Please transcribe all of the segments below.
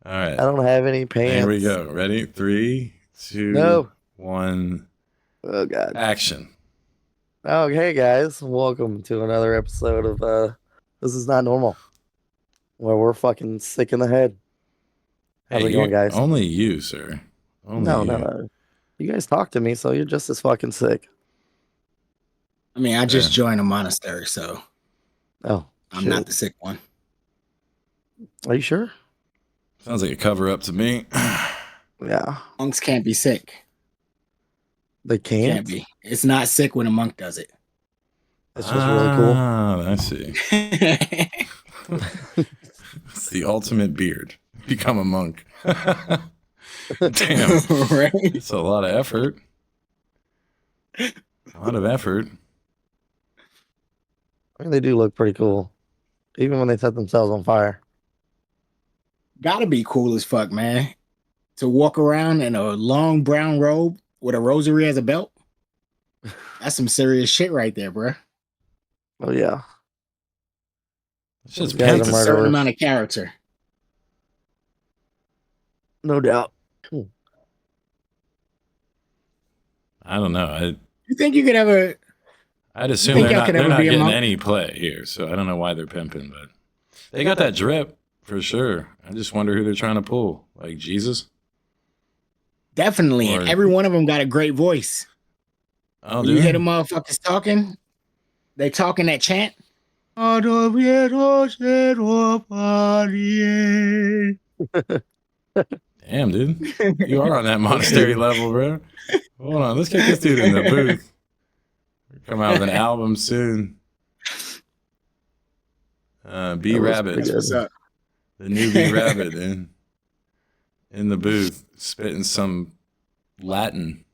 All right. I don't have any Here we pants. go. Ready? Three, two, No. one. Oh God. Action. Oh, hey guys, welcome to another episode of This Is Not Normal, where we're fucking sick in the head. How's Hey, it going, you guys? only you, sir. Only No, no, you. no. You guys talk to me, so you're just as fucking sick. I mean, I just Fair. joined a monastery, so Oh I'm not shit. the sick one. Are you sure? Sounds like a cover up to me. Yeah. Monks can't be sick. They Can't can't. be. It's not sick when a monk does it. It's just really cool. I see. It's the ultimate beard. Become a monk. Damn. Right? It's a lot of effort. A lot of effort. I mean, they do look pretty cool, even when they set themselves on fire. Gotta be cool as fuck, man. To walk around in a long brown robe with a rosary as a belt. That's some serious shit right there, bro. Oh yeah, It's just those guys Takes are a pimping. certain murderers, amount of character. no doubt. I don't know. You think you could ever? I'd You assume think they're y'all not could they're ever not be a getting monk? any play here, so I don't know why they're pimping, but they got that drip for sure. I just wonder who they're trying to pull. Like Jesus? Definitely, Or and every one of them got a great voice. oh, When do you hear they? the motherfuckers talking, they talking that chant. Damn, Damn, dude. You are on that monastery level, bro. Hold on, let's get this dude in the booth. Come out with an album soon. B That was Rabbit. pretty That's what's good. up. The new B Rabbit in the booth, spitting some Latin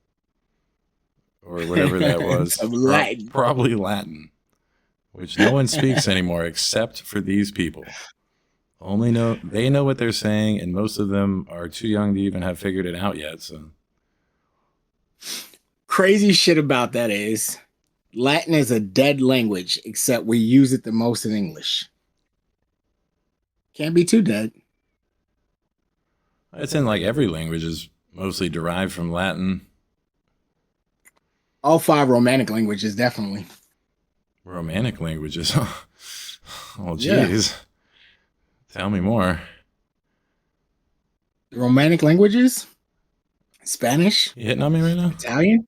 or whatever that was. Some Latin. Probably Latin, which no one speaks anymore except for these people. Only they know what they're saying, and most of them are too young to even have figured it out yet. So Crazy shit about that is Latin is a dead language, except we use it the most in English. Can't be too dead. it's in like every language is mostly derived from Latin. All 5 romantic languages, definitely. Romantic languages. Oh, Yeah. geez. Tell me more. Romantic languages? Spanish? You hitting on me right now? Italian?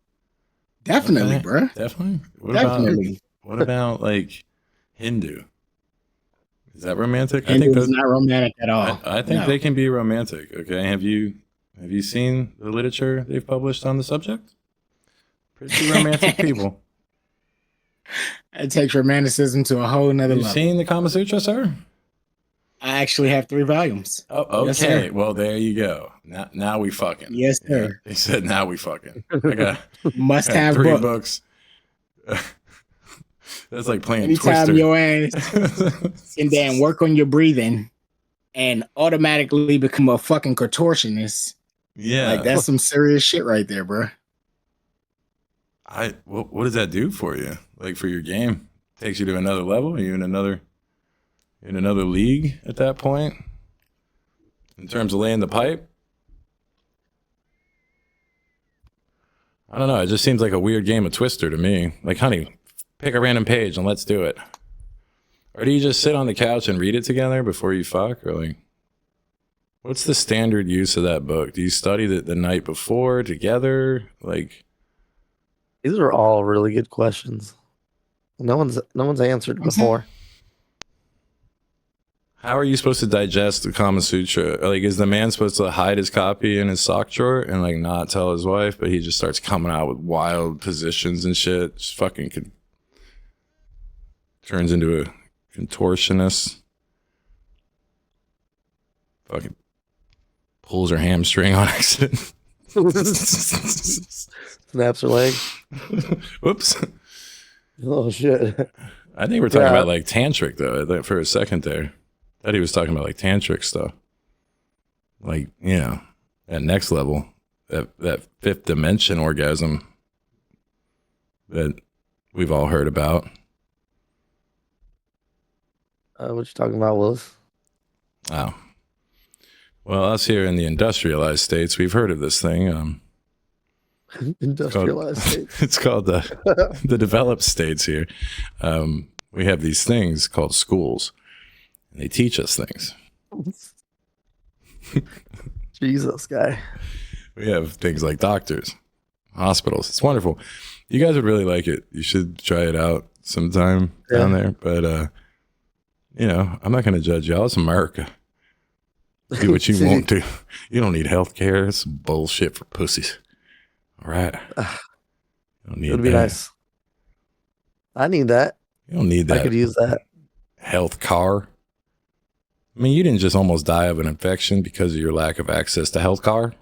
Definitely, Okay, bro. definitely. Definitely. What about like Hindu? Is that romantic? I think Hindu is that not romantic at all. I think No. they can be romantic. Okay, have you seen the literature they've published on the subject? Pretty romantic people. It takes romanticism to a whole nother You've level. seen the Kama Sutra, sir? I actually have 3 volumes. Oh, Yes, okay. sir. Well, there you go. Now we fucking. Yes, Yeah, sir. he said now we fucking. I got Must have 3 book. books. That's like playing Anytime Twister. your ass can damn work on your breathing and automatically become a fucking contortionist. Yeah. Like that's some serious shit right there, bro. What does that do for you? Like for your game? Takes you to another level? Are you in another league at that point? In terms of laying the pipe? I don't know. It just seems like a weird game of Twister to me. Like, honey, pick a random page and let's do it. Or do you just sit on the couch and read it together before you fuck? Or like, what's the standard use of that book? Do you study it the night before together? Like, These are all really good questions. No one's answered before. how are you supposed to digest the Kama Sutra? Like, is the man supposed to hide his copy in his sock drawer and like not tell his wife, but he just starts coming out with wild positions and shit? Just fucking turns into a contortionist. Fucking pulls her hamstring on accident. Snaps her leg. Whoops. Oh shit. I think we're talking Yeah. about like tantric though. I think for a second there, I thought he was talking about like tantric stuff. Like, you know, at next level, that 5th dimension orgasm that we've all heard about. What you talking about, Willis? Oh, Well, us here in the industrialized states, we've heard of this thing. Industrialized states. It's called the developed states here. We have these things called schools, and they teach us things. Jesus, guy. We have things like doctors, hospitals. It's wonderful. You guys would really like it. You should try it out sometime down there. But, you know, I'm not going to judge y'all. It's America. Do what you want to. You don't need health care. It's bullshit for pussies. All right. You don't need It'd be nice. I need that. You don't need that. I could use that. Health car. I mean, you didn't just almost die of an infection because of your lack of access to health car.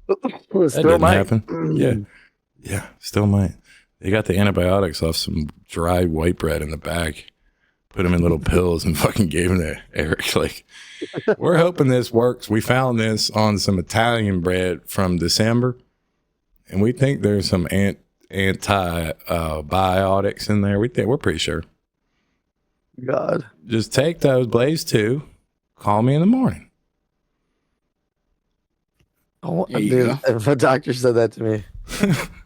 That didn't happen. Yeah, still might. They got the antibiotics off some dry white bread in the bag. Put them in little pills and fucking gave them to Eric. Like, we're hoping this works. We found this on some Italian bread from December, and we think there's some antibiotics in there. We're pretty sure. God. Just take those, Blaze 2. Call me in the morning. Oh, dude, if a doctor said that to me.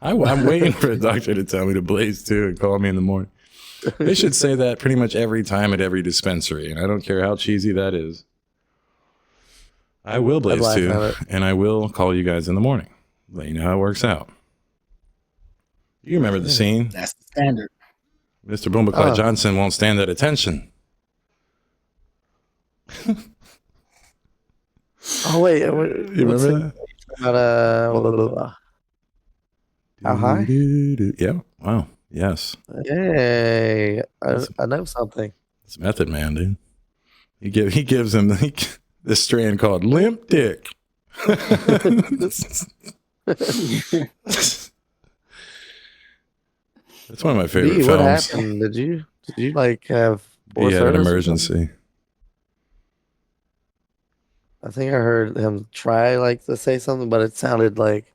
I'm waiting for a doctor to tell me to Blaze 2 and call me in the morning. They should say that pretty much every time at every dispensary, and I don't care how cheesy that is. I will Blaze 2, and I will call you guys in the morning. Let you know how it works out. You remember the scene? That's the standard. Mr. Boomba Johnson won't stand at attention. Oh, wait. You remember that? How high? Yeah. Wow. Yes. Hey, I know something. It's Method Man, dude. He gives him this strand called limp dick. That's one of my favorite films. What happened? Did you like have? He had an emergency. I think I heard him try like to say something, but it sounded like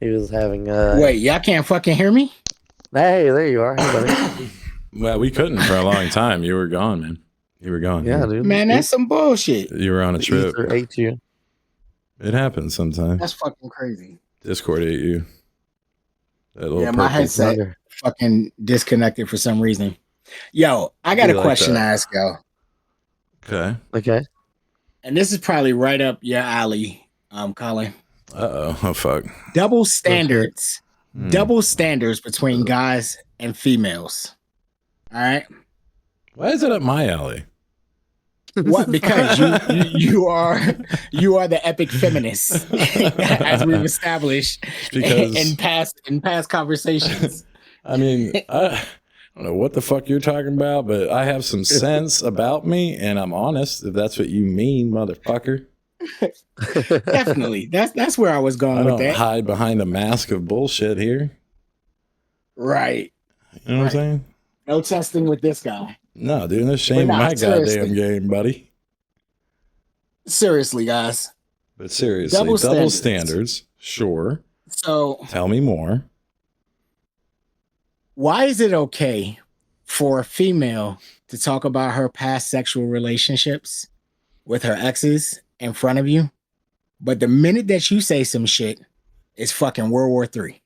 he was having. Wait, y'all can't fucking hear me? Hey, there you are. Hey, buddy. Well, we couldn't for a long time. You were gone, man. You were gone. Yeah, dude. Man, that's some bullshit. You were on a trip. Ether ate you. It happens sometimes. That's fucking crazy. Discord ate you. That little Yeah, my headset fucking disconnected for some reason. Yo, I got a question to ask y'all. Okay. And this is probably right up your alley, Colin. Oh fuck. Double standards. Double standards between guys and females. All right. Why is it up my alley? What? Because you are the epic feminist, as we've established in past conversations. I mean, I don't know what the fuck you're talking about, but I have some sense about me, and I'm honest. If that's what you mean, motherfucker. Definitely. That's where I was going with that. I don't hide behind a mask of bullshit here. Right. You know what I'm saying? No testing with this guy. No, dude, no shame in my goddamn game, buddy. Seriously, guys. But seriously, double standards. Sure. So tell me more. Why is it okay for a female to talk about her past sexual relationships with her exes in front of you, but the minute that you say some shit, it's fucking World War III?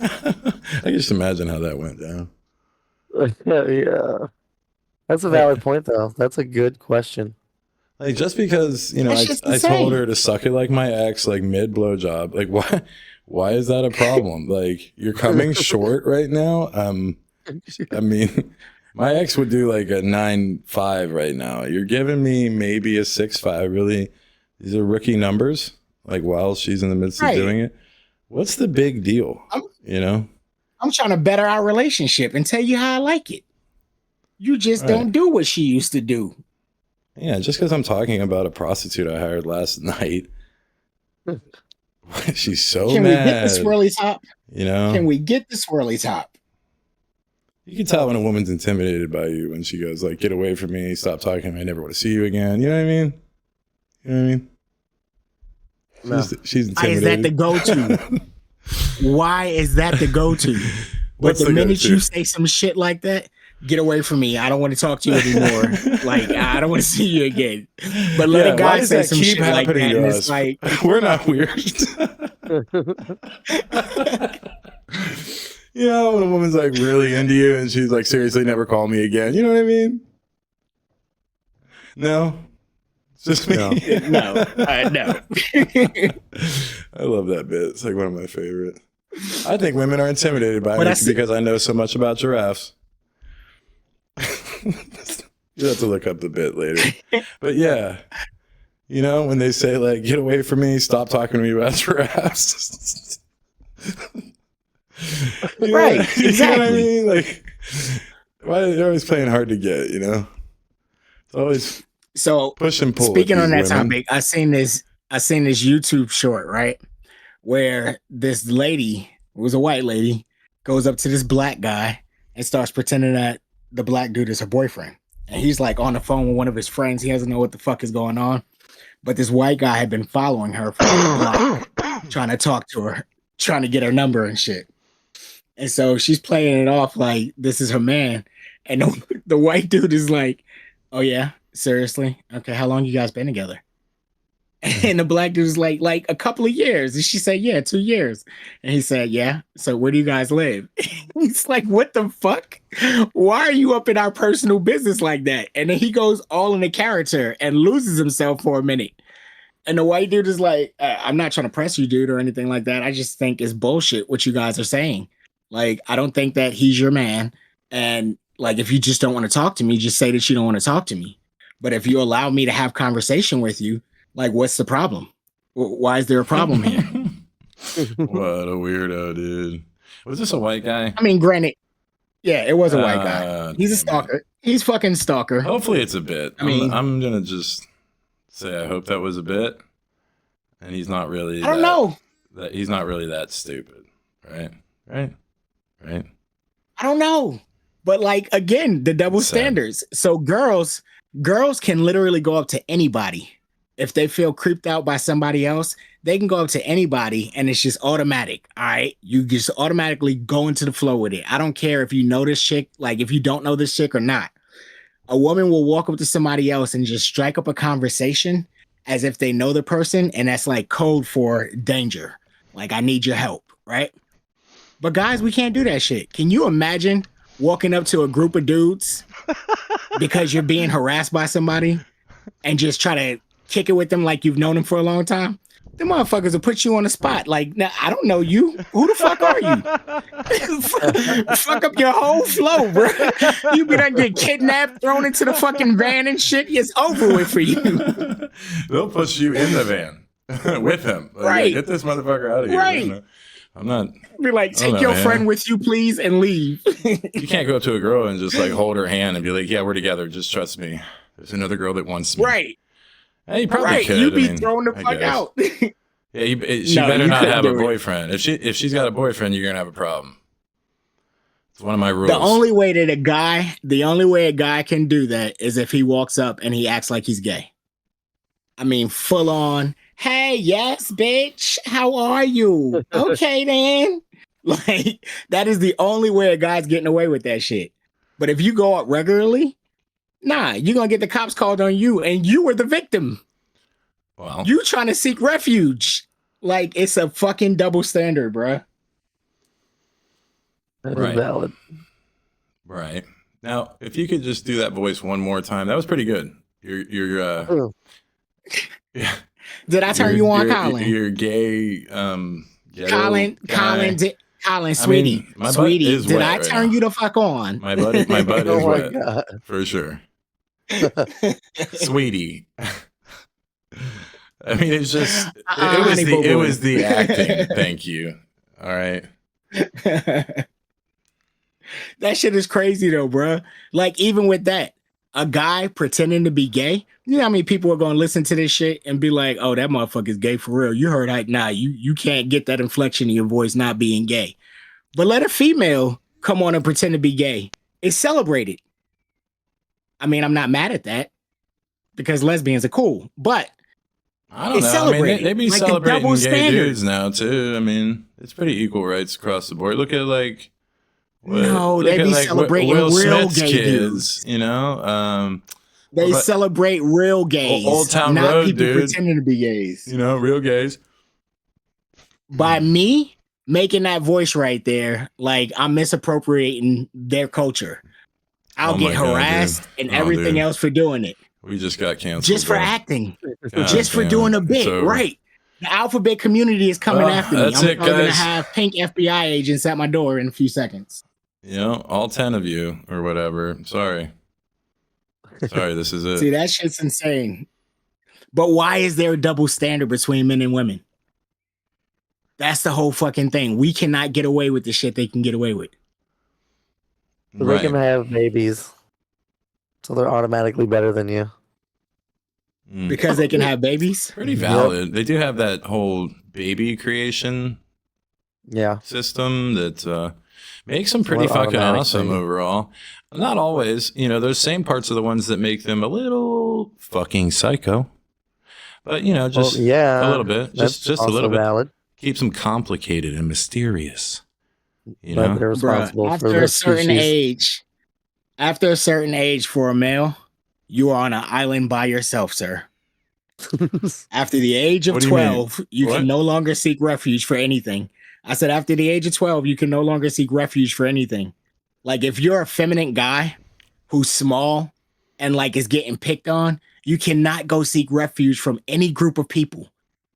I can just imagine how that went down. Yeah. That's a valid point, though. That's a good question. Like, just because, you know, I told her to suck it like my ex, like mid blowjob, like why is that a problem? Like, you're coming short right now. I mean, my ex would do like a 9.5 right now. You're giving me maybe a 6.5. Really, these are rookie numbers. Like, while she's in the midst of doing it, what's the big deal? I'm trying to better our relationship and tell you how I like it. You just don't do what she used to do. Yeah, just because I'm talking about a prostitute I hired last night. She's so mad. Can we get the swirly top? You know? Can we get the swirly top? You can tell when a woman's intimidated by you when she goes like, "Get away from me, stop talking to me, I never want to see you again." You know what I mean? You know what I mean? No. She's intimidated. Why is that the go-to? Why is that the go-to? But the minute you say some shit like that, get away from me. I don't want to talk to you anymore. Like, I don't want to see you again. But let a why guy does say that some keep shit like that, happening and to it's us? like, We're not weird. You know, when a woman's like really into you and she's like, seriously, never call me again. You know what I mean? No, it's just me. No. no. I love that bit. It's like one of my favorite. I think women are intimidated by But me I see- because I know so much about giraffes. You have to look up the bit later. But yeah, you know, when they say like, get away from me, stop talking to me about giraffes. You know- Right, You know what I exactly. mean? Like, why they're always playing hard to get, you know? It's always So push and pull. speaking with on that these women. topic, I seen this YouTube short, right? Where this lady, who was a white lady, goes up to this black guy and starts pretending that the black dude is her boyfriend. And he's like on the phone with one of his friends. He doesn't know what the fuck is going on. But this white guy had been following her for a block, trying to talk to her, trying to get her number and shit. And so she's playing it off like this is her man. And the white dude is like, oh yeah, seriously? Okay, how long you guys been together? And the black dude is like a couple of years. And she said, yeah, 2 years. And he said, yeah. So where do you guys live? He's like, what the fuck? Why are you up in our personal business like that? And then he goes all in the character and loses himself for a minute. And the white dude is like, I'm not trying to press you, dude, or anything like that. I just think it's bullshit what you guys are saying. Like, I don't think that he's your man. And like, if you just don't want to talk to me, just say that you don't want to talk to me. But if you allow me to have conversation with you, like, what's the problem? Why is there a problem here? What a weirdo, dude. Was this a white guy? I mean, granted, yeah, it was a white guy. He's a Damn it. stalker. He's fucking stalker. Hopefully it's a bit. I mean- I'm gonna just say I hope that was a bit, and he's not really. I don't know. That he's not really that stupid, right? Right. I don't know. But like again, the double Sad. standards. So girls can literally go up to anybody. If they feel creeped out by somebody else, they can go up to anybody and it's just automatic. All right. You just automatically go into the flow with it. I don't care if you know this chick, like if you don't know this chick or not. A woman will walk up to somebody else and just strike up a conversation as if they know the person, and that's like code for danger. Like, I need your help, right? But guys, we can't do that shit. Can you imagine walking up to a group of dudes because you're being harassed by somebody and just try to kick it with them like you've known them for a long time? The motherfuckers will put you on the spot. Like, nah, I don't know you. Who the fuck are you? Fuck up your whole flow, bro. You be done get kidnapped, thrown into the fucking van and shit. It's over with for you. They'll push you in the van with him. Like, Right. Get this motherfucker out of here. Right. I'm not. Be like, I don't take know, your man. friend with you, please, and leave. You can't go up to a girl and just like hold her hand and be like, "Yeah, we're together. Just trust me. There's another girl that wants me." Right. Hey, you probably Right. could. You be I mean, thrown the I fuck guess. out. Yeah, she No, better you not couldn't have a do it. boyfriend. If she's got a boyfriend, you're gonna have a problem. It's one of my rules. The only way a guy can do that is if he walks up and he acts like he's gay. I mean, full on, hey, yes, bitch, how are you? Okay, then. Like, that is the only way a guy's getting away with that shit. But if you go out regularly, nah, you're gonna get the cops called on you, and you were the victim. Well, You trying to seek refuge. Like, it's a fucking double standard, bruh. That is Right. valid. right now, if you could just do that voice one more time, that was pretty good. You're yeah. Did I turn you on, Colin? You're gay. Ghetto Colin, guy. Colin, sweetie, mean, my butt sweetie, is did wet I right turn now. you the fuck on? My butt is Oh my wet God. for sure. Sweetie. I mean, it's just honey boo it boo. was the acting. Thank you. All right. That shit is crazy though, bruh. Like, even with that, a guy pretending to be gay, you know how many people are gonna listen to this shit and be like, oh, that motherfucker's gay for real. You heard like, nah, you can't get that inflection in your voice not being gay. But let a female come on and pretend to be gay. It's celebrated. I mean, I'm not mad at that because lesbians are cool, but I don't it's know. I mean, celebrated. they be Like the celebrating double gay standard. dudes now too. I mean, it's pretty equal rights across the board. Look at like No, Look they at, be like, celebrating Will real Smith's gay kids, dudes. you know. They But celebrate real gays, Old Town not Road, people dude. pretending to be gays. You know, real gays. By me making that voice right there, like I'm misappropriating their culture. I'll Oh get my God, dude. harassed and Oh, everything dude. else for doing it. We just got canceled, Just for bro. acting. God Just for damn doing it. a It's bit. over. Right. The alphabet community is coming Well, after me. that's I'm it, probably gonna guys. have pink FBI agents at my door in a few seconds. You know, all 10 of you or whatever. Sorry, this is it. See, that shit's insane. But why is there a double standard between men and women? That's the whole fucking thing. We cannot get away with the shit they can get away with. So they can have babies, so they're automatically better than you. Because they can have babies? Pretty valid. They do have that whole baby creation system that makes them pretty fucking awesome overall. Not always. You know, those same parts are the ones that make them a little fucking psycho. But, you know, just a little bit. Just a little bit. Valid. Keeps them complicated and mysterious. You But know? they're responsible Bruh, for the species. After a certain age for a male, you are on an island by yourself, sir. After the age of What do you mean? 12, you can no longer seek refuge for anything. I said, after the age of 12, you can no longer seek refuge for anything. Like, if you're a feminine guy who's small and, like, is getting picked on, you cannot go seek refuge from any group of people.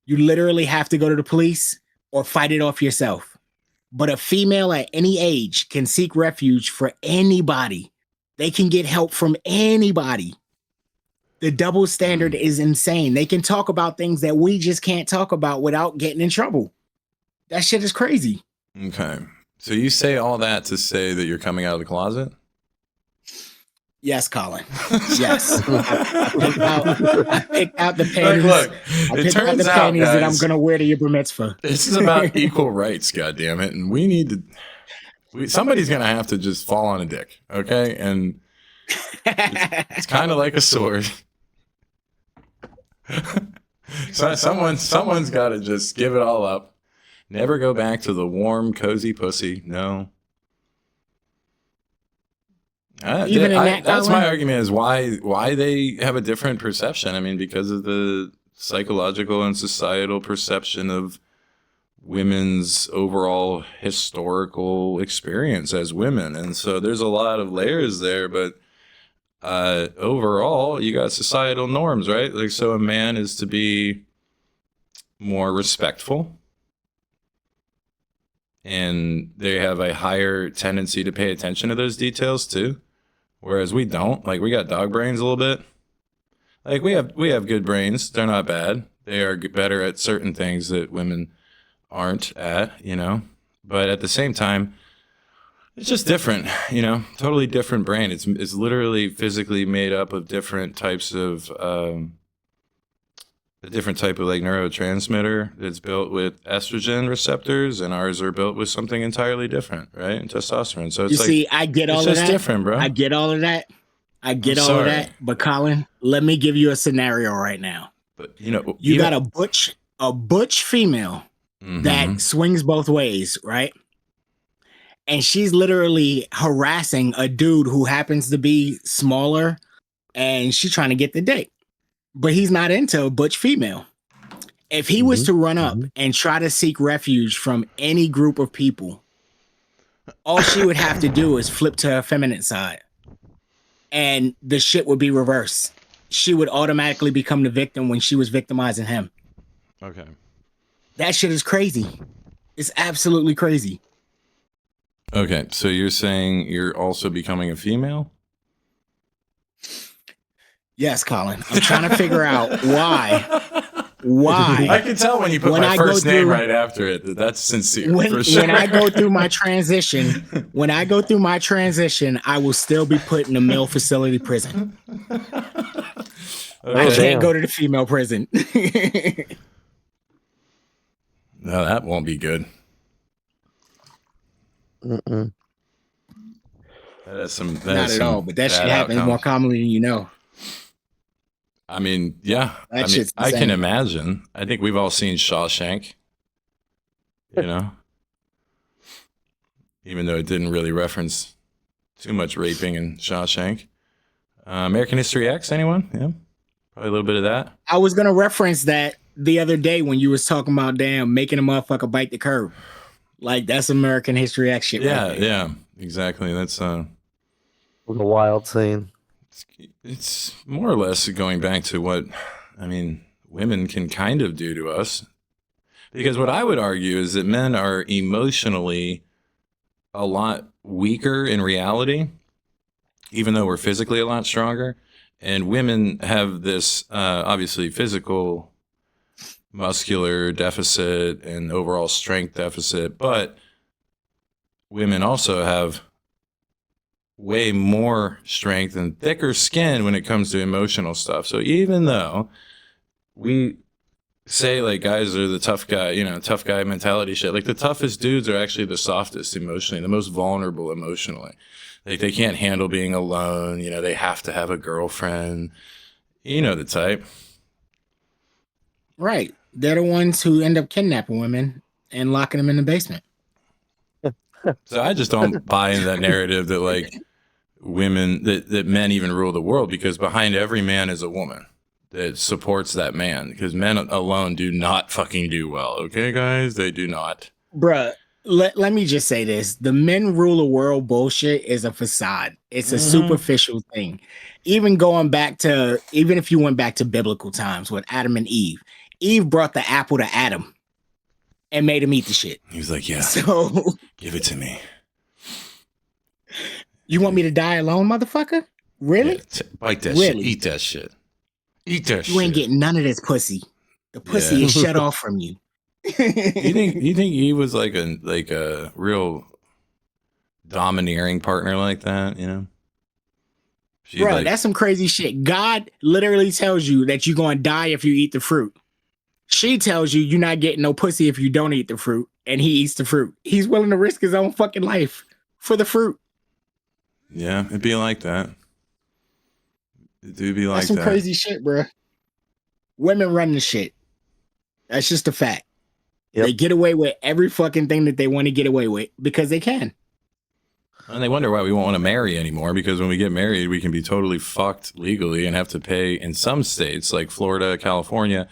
You literally have to go to the police or fight it off yourself. But a female at any age can seek refuge for anybody. They can get help from anybody. The double standard is insane. They can talk about things that we just can't talk about without getting in trouble. That shit is crazy. Okay. So you say all that to say that you're coming out of the closet? Yes, Colin. Yes. I picked out the panties. Look, I it picked out turns the out, panties that I'm guys, going to wear to your bar mitzvah. this is about equal rights, goddammit. And we need to... somebody's going to have to just fall on a dick, okay? And it's kind of like a sword. So someone's got to just give it all up. Never go back to the warm, cozy pussy. No. That's my argument, is why they have a different perception. I mean, because of the psychological and societal perception of women's overall historical experience as women. And so there's a lot of layers there, but overall you got societal norms, right? Like, so a man is to be more respectful, and they have a higher tendency to pay attention to those details too, whereas we don't. Like, we got dog brains a little bit. Like, we have good brains. They're not bad. They are better at certain things that women aren't at, you know. But at the same time, it's just different, you know. Totally different brain. It's literally physically made up of different types of a different type of, like, neurotransmitter that's built with estrogen receptors, and ours are built with something entirely different, right? And testosterone. So it's I get all of that. It's just different, bro. I get all of that. All of that. But Colin, let me give you a scenario right now. But, you know, you got a butch female that swings both ways, right? And she's literally harassing a dude who happens to be smaller, and she's trying to get the date. But he's not into a butch female. If he was to run up and try to seek refuge from any group of people, all she would have to do is flip to her feminine side, and the shit would be reversed. She would automatically become the victim when she was victimizing him. Okay. That shit is crazy. It's absolutely crazy. Okay, so you're saying you're also becoming a female? Yes, Colin. I'm trying to figure out why. Why? I can tell when you put my first name right after it that's sincere. For sure. When I go through my transition, I will still be put in a male facility prison. I can't go to the female prison. No, that won't be good. Mm-mm. Not at all, but that shit happens more commonly than you know. I mean, yeah. I can imagine. I think we've all seen Shawshank. You know? even though it didn't really reference too much raping in Shawshank. American History X, anyone? Yeah, probably a little bit of that. I was gonna reference that the other day when you was talking about making a motherfucker bite the curb. Like that's American History X shit. Yeah, right there. yeah, exactly. That's It was a wild scene. it's more or less going back to what women can kind of do to us. Because what I would argue is that men are emotionally a lot weaker in reality, even though we're physically a lot stronger. And women have this obviously physical, muscular deficit and overall strength deficit, but women also have way more strength and thicker skin when it comes to emotional stuff. So even though we say like guys are the tough guy, tough guy mentality shit, like the toughest dudes are actually the softest emotionally, the most vulnerable emotionally. Like they can't handle being alone, they have to have a girlfriend. You know the type. Right. They're the ones who end up kidnapping women and locking them in the basement. So I just don't buy into that narrative that like women, that men even rule the world, because behind every man is a woman that supports that man, because men alone do not fucking do well. Okay, guys? They do not. Bruh, let me just say this. The men rule the world bullshit is a facade. It's a superficial thing. Even if you went back to biblical times with Adam and Eve, Eve brought the apple to Adam and made him eat the shit. He was like, yeah, So give it to me. You want me to die alone, motherfucker? Really? Yeah, bite that Really? shit. Eat that shit. Eat that shit. You ain't getting none of this pussy. The pussy is shut off from you. You think he was like a real domineering partner like that, Bro, that's some crazy shit. God literally tells you that you're going to die if you eat the fruit. She tells you you're not getting no pussy if you don't eat the fruit, and he eats the fruit. He's willing to risk his own fucking life for the fruit. Yeah, it'd be like that. It do be like That's some that. crazy shit, bro. Women run the shit. That's just a fact. Yep. They get away with every fucking thing that they want to get away with because they can. And they wonder why we won't want to marry anymore, because when we get married, we can be totally fucked legally and have to pay, in some states like Florida, California,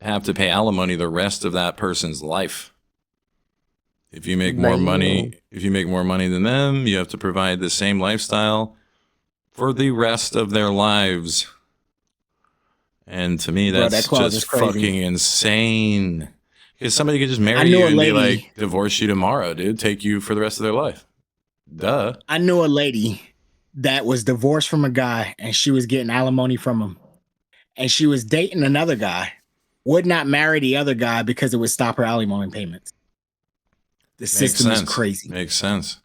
have to pay alimony the rest of that person's life. If you make more money than them, you have to provide the same lifestyle for the rest of their lives. And to me, that's just fucking insane. Because somebody could just marry you and be like, divorce you tomorrow, dude. Take you for the rest of their life. Duh. I knew a lady that was divorced from a guy and she was getting alimony from him. And she was dating another guy, would not marry the other guy because it would stop her alimony payments. The system is crazy. Makes sense.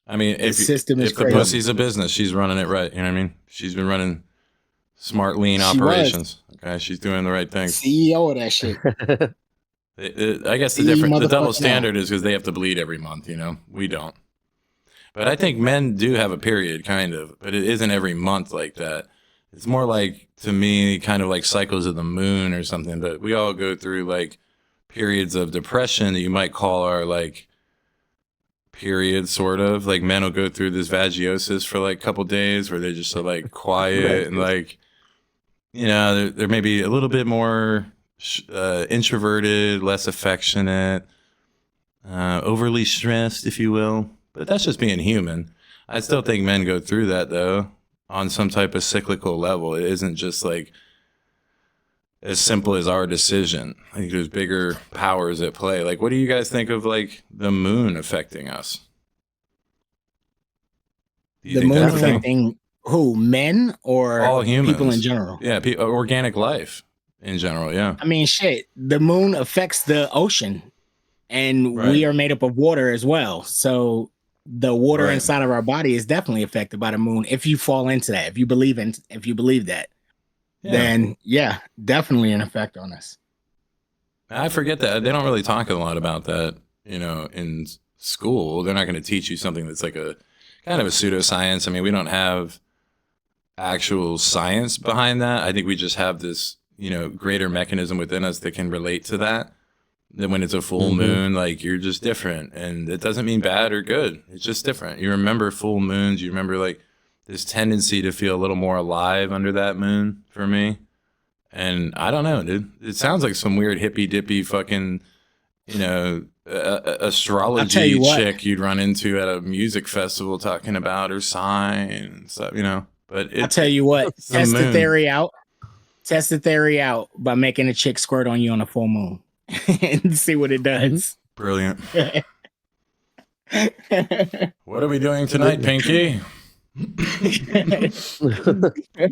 I mean, if the pussy's a business, she's running it right. You know what I mean? She's been running smart, lean operations. Okay, she's doing the right thing. CEO of that shit. I guess the double standard is because they have to bleed every month. We don't. But I think men do have a period, kind of, but it isn't every month like that. It's more like, to me, kind of like cycles of the moon or something. But we all go through like periods of depression that you might call our like period, sort of. Like men will go through this vagiosis for like a couple days where they're just so like quiet and like, they're maybe a little bit more introverted, less affectionate, overly stressed, if you will. But that's just being human. I still think men go through that, though, on some type of cyclical level. It isn't just like as simple as our decision. I think there's bigger powers at play. Like, what do you guys think of like the moon affecting us? The moon affecting who? Men or all humans? People in general? Yeah, organic life in general. Yeah. I mean, shit. The moon affects the ocean, and we are made up of water as well. So the water inside of our body is definitely affected by the moon. If you fall into that, if you believe that, then yeah, definitely an effect on us. I forget that they don't really talk a lot about that, in school. They're not going to teach you something that's like a kind of a pseudoscience. I mean, we don't have actual science behind that. I think we just have this, greater mechanism within us that can relate to that. Then when it's a full moon, like you're just different, and it doesn't mean bad or good. It's just different. You remember full moons. You remember like this tendency to feel a little more alive under that moon for me. And I don't know, dude. It sounds like some weird hippy dippy fucking, astrology chick you'd run into at a music festival talking about her sign and stuff, But I'll tell you what. Test the theory out. Test the theory out by making a chick squirt on you on a full moon and see what it does. Brilliant. What are we doing tonight, Pinky?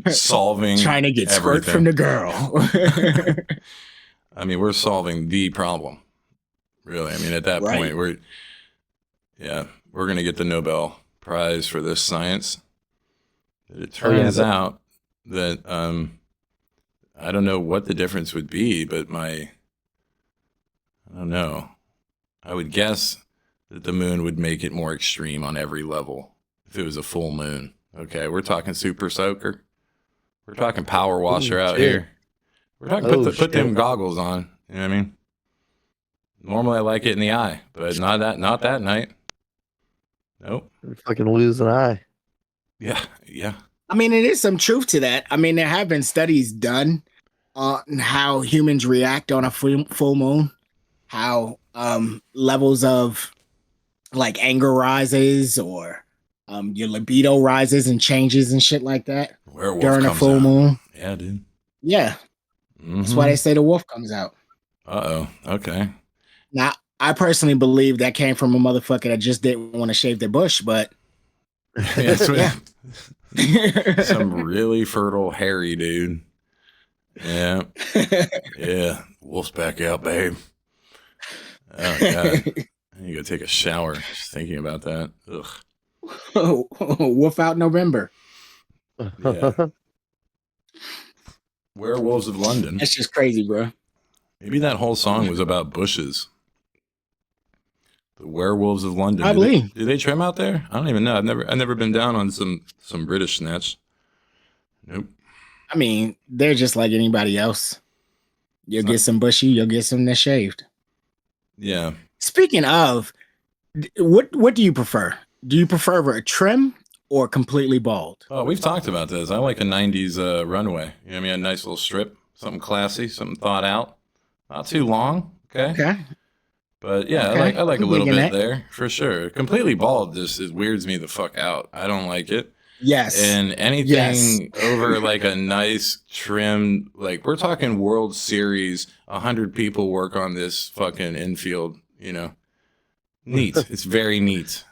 Solving trying to get squirt from the girl. I mean, we're solving the problem. Really. I mean, at that point, we're going to get the Nobel Prize for this science. It turns out that I don't know what the difference would be, but I don't know. I would guess that the moon would make it more extreme on every level if it was a full moon. Okay, we're talking super soaker. We're talking power washer out here. We're talking put them goggles on. You know what I mean? Normally I like it in the eye, but not that night. Nope. You're fucking lose an eye. Yeah. I mean, it is some truth to that. I mean, there have been studies done on how humans react on a full moon, how levels of like anger rises or your libido rises and changes and shit like that during a full moon. Yeah, dude. Yeah. That's why they say the wolf comes out. Uh-oh. Okay. Now, I personally believe that came from a motherfucker that just didn't want to shave their bush, but some really fertile, hairy dude. Yeah. Yeah. Wolf's back out, babe. Oh, God. You gotta take a shower just thinking about that. Ugh. Wolf out November. Yeah. Werewolves of London. That's just crazy, bro. Maybe that whole song was about bushes. The Werewolves of London. I believe. Do they trim out there? I don't even know. I've never been down on some British snatch. Nope. I mean, they're just like anybody else. You'll get some bushy, you'll get some that's shaved. Yeah. Speaking of, what do you prefer? Do you prefer a trim or completely bald? Oh, we've talked about this. I like a 90s runway. You know what I mean? A nice little strip. Something classy, something thought out. Not too long. Okay. But yeah, I like a little bit there for sure. Completely bald just weirds me the fuck out. I don't like it. Yes. And anything over like a nice trim, like we're talking World Series, 100 people work on this fucking infield, Neat. It's very neat.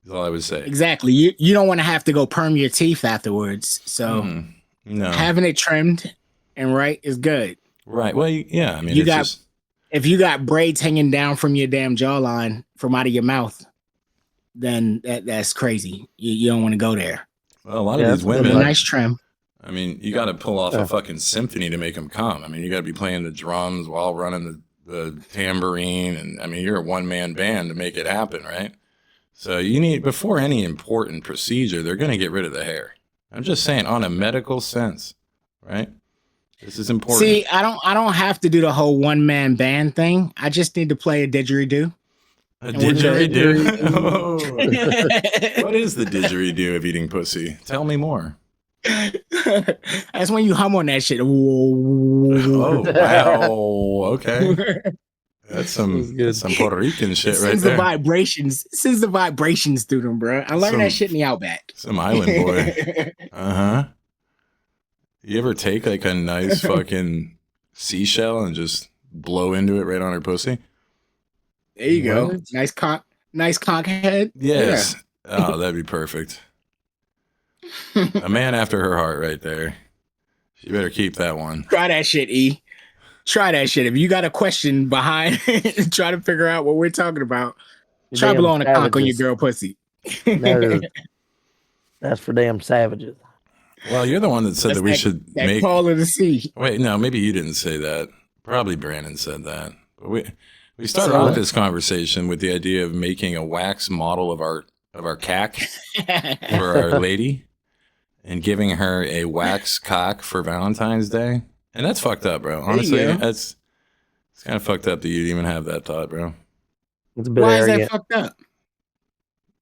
That's all I would say. Exactly. You don't want to have to go perm your teeth afterwards. So no. Having it trimmed and right is good. Right. Well, yeah. I mean, if you got braids hanging down from your damn jawline from out of your mouth, then that's crazy. You don't want to go there. Well, a lot of these women, a nice trim. I mean, you got to pull off a fucking symphony to make them come. I mean, you got to be playing the drums while running the tambourine, and I mean, you're a one-man band to make it happen, right? So you need, before any important procedure, they're going to get rid of the hair. I'm just saying, on a medical sense, right? This is important. See, I don't have to do the whole one-man band thing. I just need to play a didgeridoo. A didgeridoo? Oh. What is the didgeridoo of eating pussy? Tell me more. That's when you hum on that shit. Oh, wow. Okay. That's some Puerto Rican shit right there. The vibrations. Sends the vibrations through them, bro. I learned that shit in the Outback. Some island boy. Uh-huh. You ever take like a nice fucking seashell and just blow into it right on her pussy? There you go. Nice conch head. Yes. Yeah. Oh, that'd be perfect. A man after her heart right there. You better keep that one. Try that shit, E. Try that shit. If you got a question behind, try to figure out what we're talking about. Try blowing a conch on your girl pussy. That's for damn savages. Well, you're the one that said that we should make call of the sea. Wait, no, maybe you didn't say that. Probably Brandon said that. But we started off this conversation with the idea of making a wax model of our cack for our lady and giving her a wax cock for Valentine's Day. And that's fucked up, bro. Honestly, that's It's kind of fucked up that you'd even have that thought, bro. It's a bit Why is that arrogant. fucked up?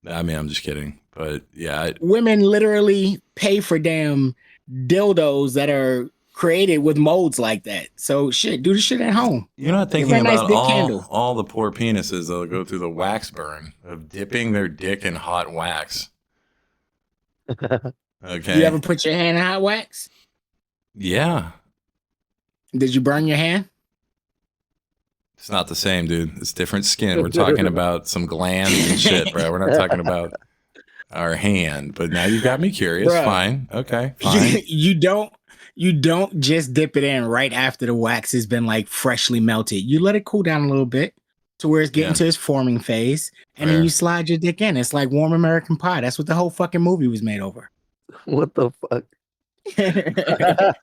I mean, I'm just kidding. But yeah, Women literally pay for damn dildos that are created with molds like that. So shit, do the shit at home. you're not Give thinking her a nice about big candle. all the poor penises that'll go through the wax burn of dipping their dick in hot wax. Okay. You ever put your hand in hot wax? Yeah. Did you burn your hand? It's not the same, dude. It's different skin. We're talking about some glands and shit, bro. We're not talking about our hand. But now you got me curious. Bruh. Fine. Okay. Fine. You don't just dip it in right after the wax has been like freshly melted. You let it cool down a little bit to where it's getting Yeah. to its forming phase, and Fair. then you slide your dick in. It's like warm American pie. That's what the whole fucking movie was made over. What the fuck? Yeah,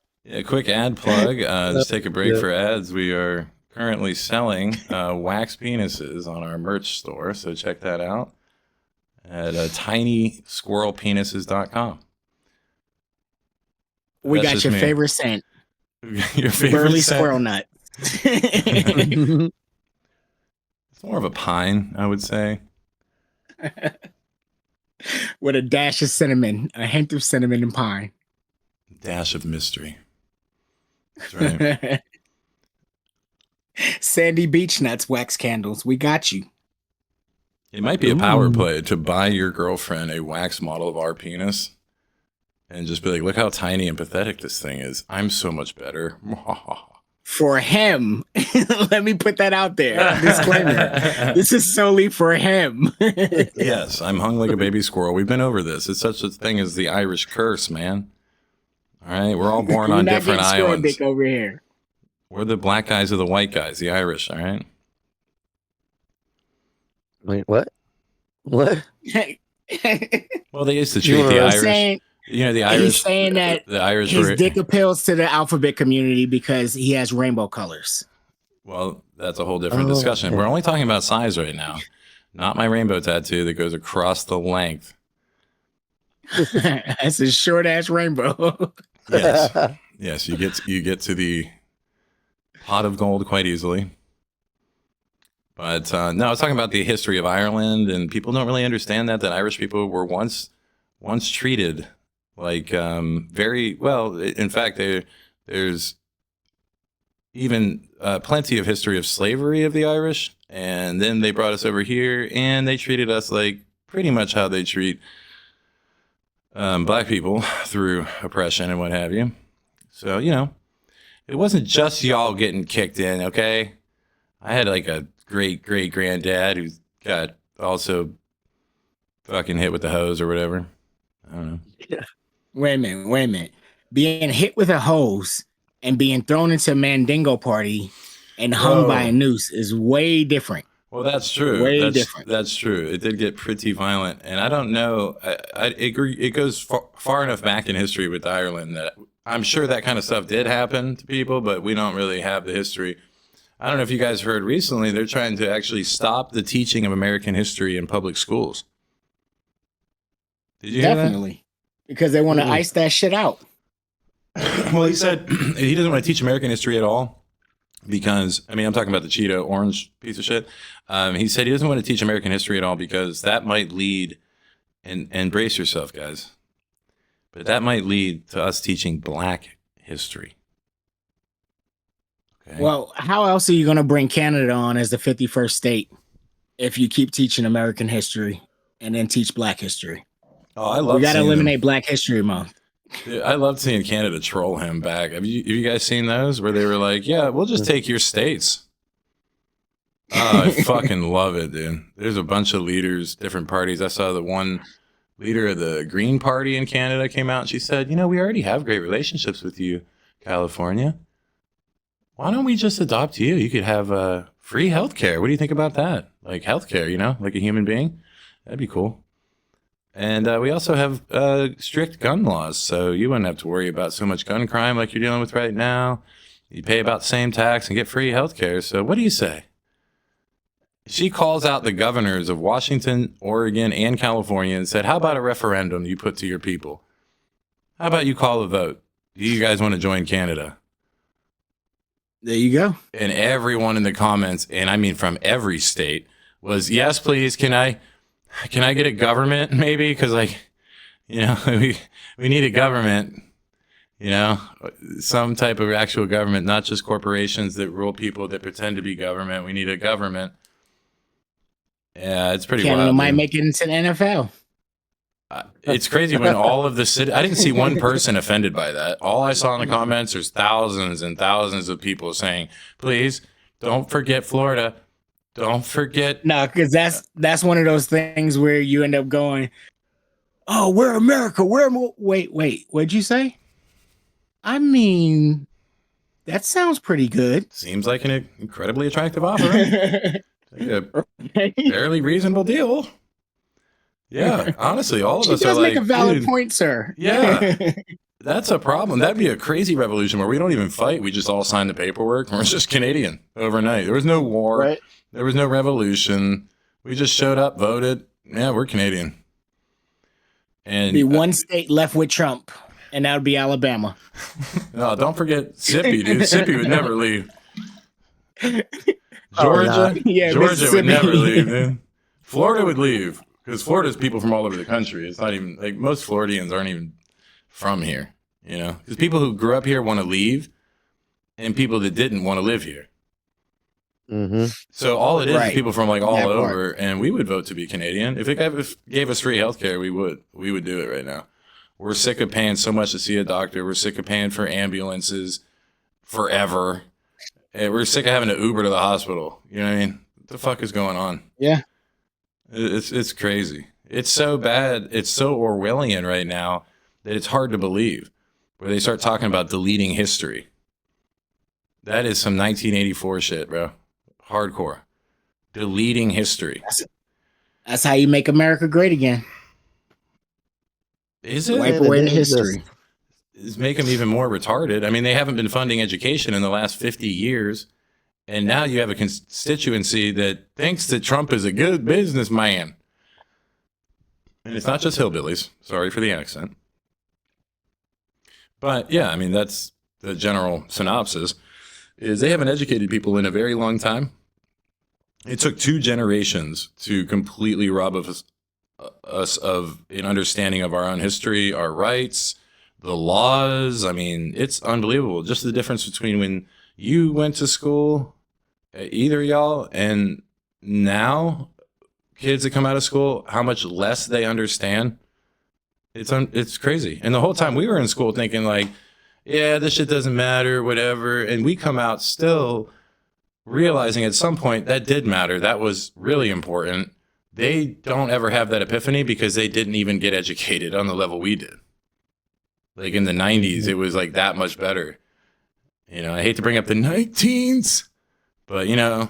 quick ad plug. Just take a break Yeah. for ads. We are currently selling wax penises on our merch store. So check that out at tinysquirrelpenises.com. We That's got just your me. favorite scent, Your favorite burly scent? squirrel nut. It's more of a pine, I would say. With a dash of cinnamon, a hint of cinnamon and pine. Dash of mystery. That's right. Sandy Beach Nuts wax candles. We got you. It might be a power Ooh. play to buy your girlfriend a wax model of our penis and just be like, look how tiny and pathetic this thing is. I'm so much better. For him. Let me put that out there. Disclaimer. This is solely for him. Yes, I'm hung like a baby squirrel. We've been over this. It's such a thing as the Irish curse, man. All right, we're all born We're on not different getting squirrel islands. dick over here. We're the black guys or the white guys, the Irish, all right? Wait, what? What? Well, they used to You treat were the Irish. saying You know, the he's Irish. saying that the Irish his were. dick appeals to the alphabet community because he has rainbow colors. Well, that's a whole different Oh, discussion. okay. We're only talking about size right now, not my rainbow tattoo that goes across the length. That's a short ass rainbow. Yes, yes, you get to the pot of gold quite easily. But no, I was talking about the history of Ireland, and people don't really understand that Irish people were once treated like very well. In fact, there's even plenty of history of slavery of the Irish, and then they brought us over here, and they treated us like pretty much how they treat black people through oppression and what have you. So, you know, it wasn't just y'all getting kicked in, okay? I had like a great granddad who got also fucking hit with the hose or whatever. I don't know. Wait a minute. Being hit with a hose and being thrown into a Mandingo party and hung Whoa. by a noose is way different. Well, that's true. Way different. That's true. It did get pretty violent, and I don't know. It goes far enough back in history with Ireland that I'm sure that kind of stuff did happen to people, but we don't really have the history. I don't know if you guys heard recently, they're trying to actually stop the teaching of American history in public schools. Did you hear that? Definitely. Because they want to Mm. ice that shit out. Well, he said he doesn't want to teach American history at all because, I mean, I'm talking about the Cheeto orange piece of shit. He said he doesn't want to teach American history at all because that might lead, and brace yourself, guys, but that might lead to us teaching black history. Okay. Well, how else are you going to bring Canada on as the 51st state if you keep teaching American history and then teach black history? Oh, I love We got to seeing eliminate Black History Month. Dude, I love seeing Canada troll him back. Have you guys seen those where they were like, yeah, we'll just take your states? Oh, I fucking love it, dude. There's a bunch of leaders, different parties. I saw the one leader of the Green Party in Canada came out and she said, you know, we already have great relationships with you, California. Why don't we just adopt you? You could have free healthcare. What do you think about that? Like healthcare, you know, like a human being? That'd be cool. And we also have strict gun laws, so you wouldn't have to worry about so much gun crime like you're dealing with right now. You pay about the same tax and get free healthcare. So what do you say? She calls out the governors of Washington, Oregon, and California and said, how about a referendum you put to your people? How about you call a vote? Do you guys want to join Canada? There you go. And everyone in the comments, and I mean from every state, was, yes, please, can I get a government maybe? Because like, you know, we need a government, you know, some type of actual government, not just corporations that rule people that pretend to be government. We need a government. Yeah, it's pretty Canada wild. might Dude. make it into the NFL. It's crazy when all of the city, I didn't see one person offended by that. All I saw in the comments, there's thousands and thousands of people saying, please don't forget Florida. Don't forget. No, because that's one of those things where you end up going, oh, we're America. Wait, what'd you say? I mean, that sounds pretty good. Seems like an incredibly attractive offer. A fairly reasonable deal. Yeah, honestly, all of She us does are make like, a valid dude, point, sir. Yeah. That's a problem. That'd be a crazy revolution where we don't even fight. We just all sign the paperwork and we're just Canadian overnight. There was no war. Right. There was no revolution. We just showed up, voted. Yeah, we're Canadian. And Be one state left with Trump, and that would be Alabama. No, don't forget Sippy, dude. Sippy would never leave. Oh, Georgia, Yeah, Georgia Mississippi. would never leave, dude. Florida would leave because Florida's people from all over the country. It's not even like most Floridians aren't even from here, you know, because people who grew up here want to leave and people that didn't want to live here. Mm-hmm. So all it is Right. is people from like all That part. over, and we would vote to be Canadian. If it gave us free healthcare, we would do it right now. We're sick of paying so much to see a doctor. We're sick of paying for ambulances forever. And we're sick of having to Uber to the hospital. You know what I mean? What the fuck is going on? Yeah. It's crazy. It's so bad. It's so Orwellian right now that it's hard to believe. Where they start talking about deleting history. That is some 1984 shit, bro. Hardcore. Deleting history. That's how you make America great again. Is it? Wipe Yeah, away it the is history. Is make them even more retarded. I mean, they haven't been funding education in the last 50 years. And now you have a constituency that thinks that Trump is a good businessman. And it's not just hillbillies. Sorry for the accent. But yeah, I mean, that's the general synopsis, is they haven't educated people in a very long time. It took 2 generations to completely rob us of an understanding of our own history, our rights, the laws. I mean, it's unbelievable. Just the difference between when you went to school, either y'all, and now kids that come out of school, how much less they understand. It's crazy. And the whole time we were in school thinking like, yeah, this shit doesn't matter, whatever. And we come out still realizing at some point that did matter. That was really important. They don't ever have that epiphany because they didn't even get educated on the level we did. Like in the 90s, it was like that much better. You know, I hate to bring up the 19s, but you know,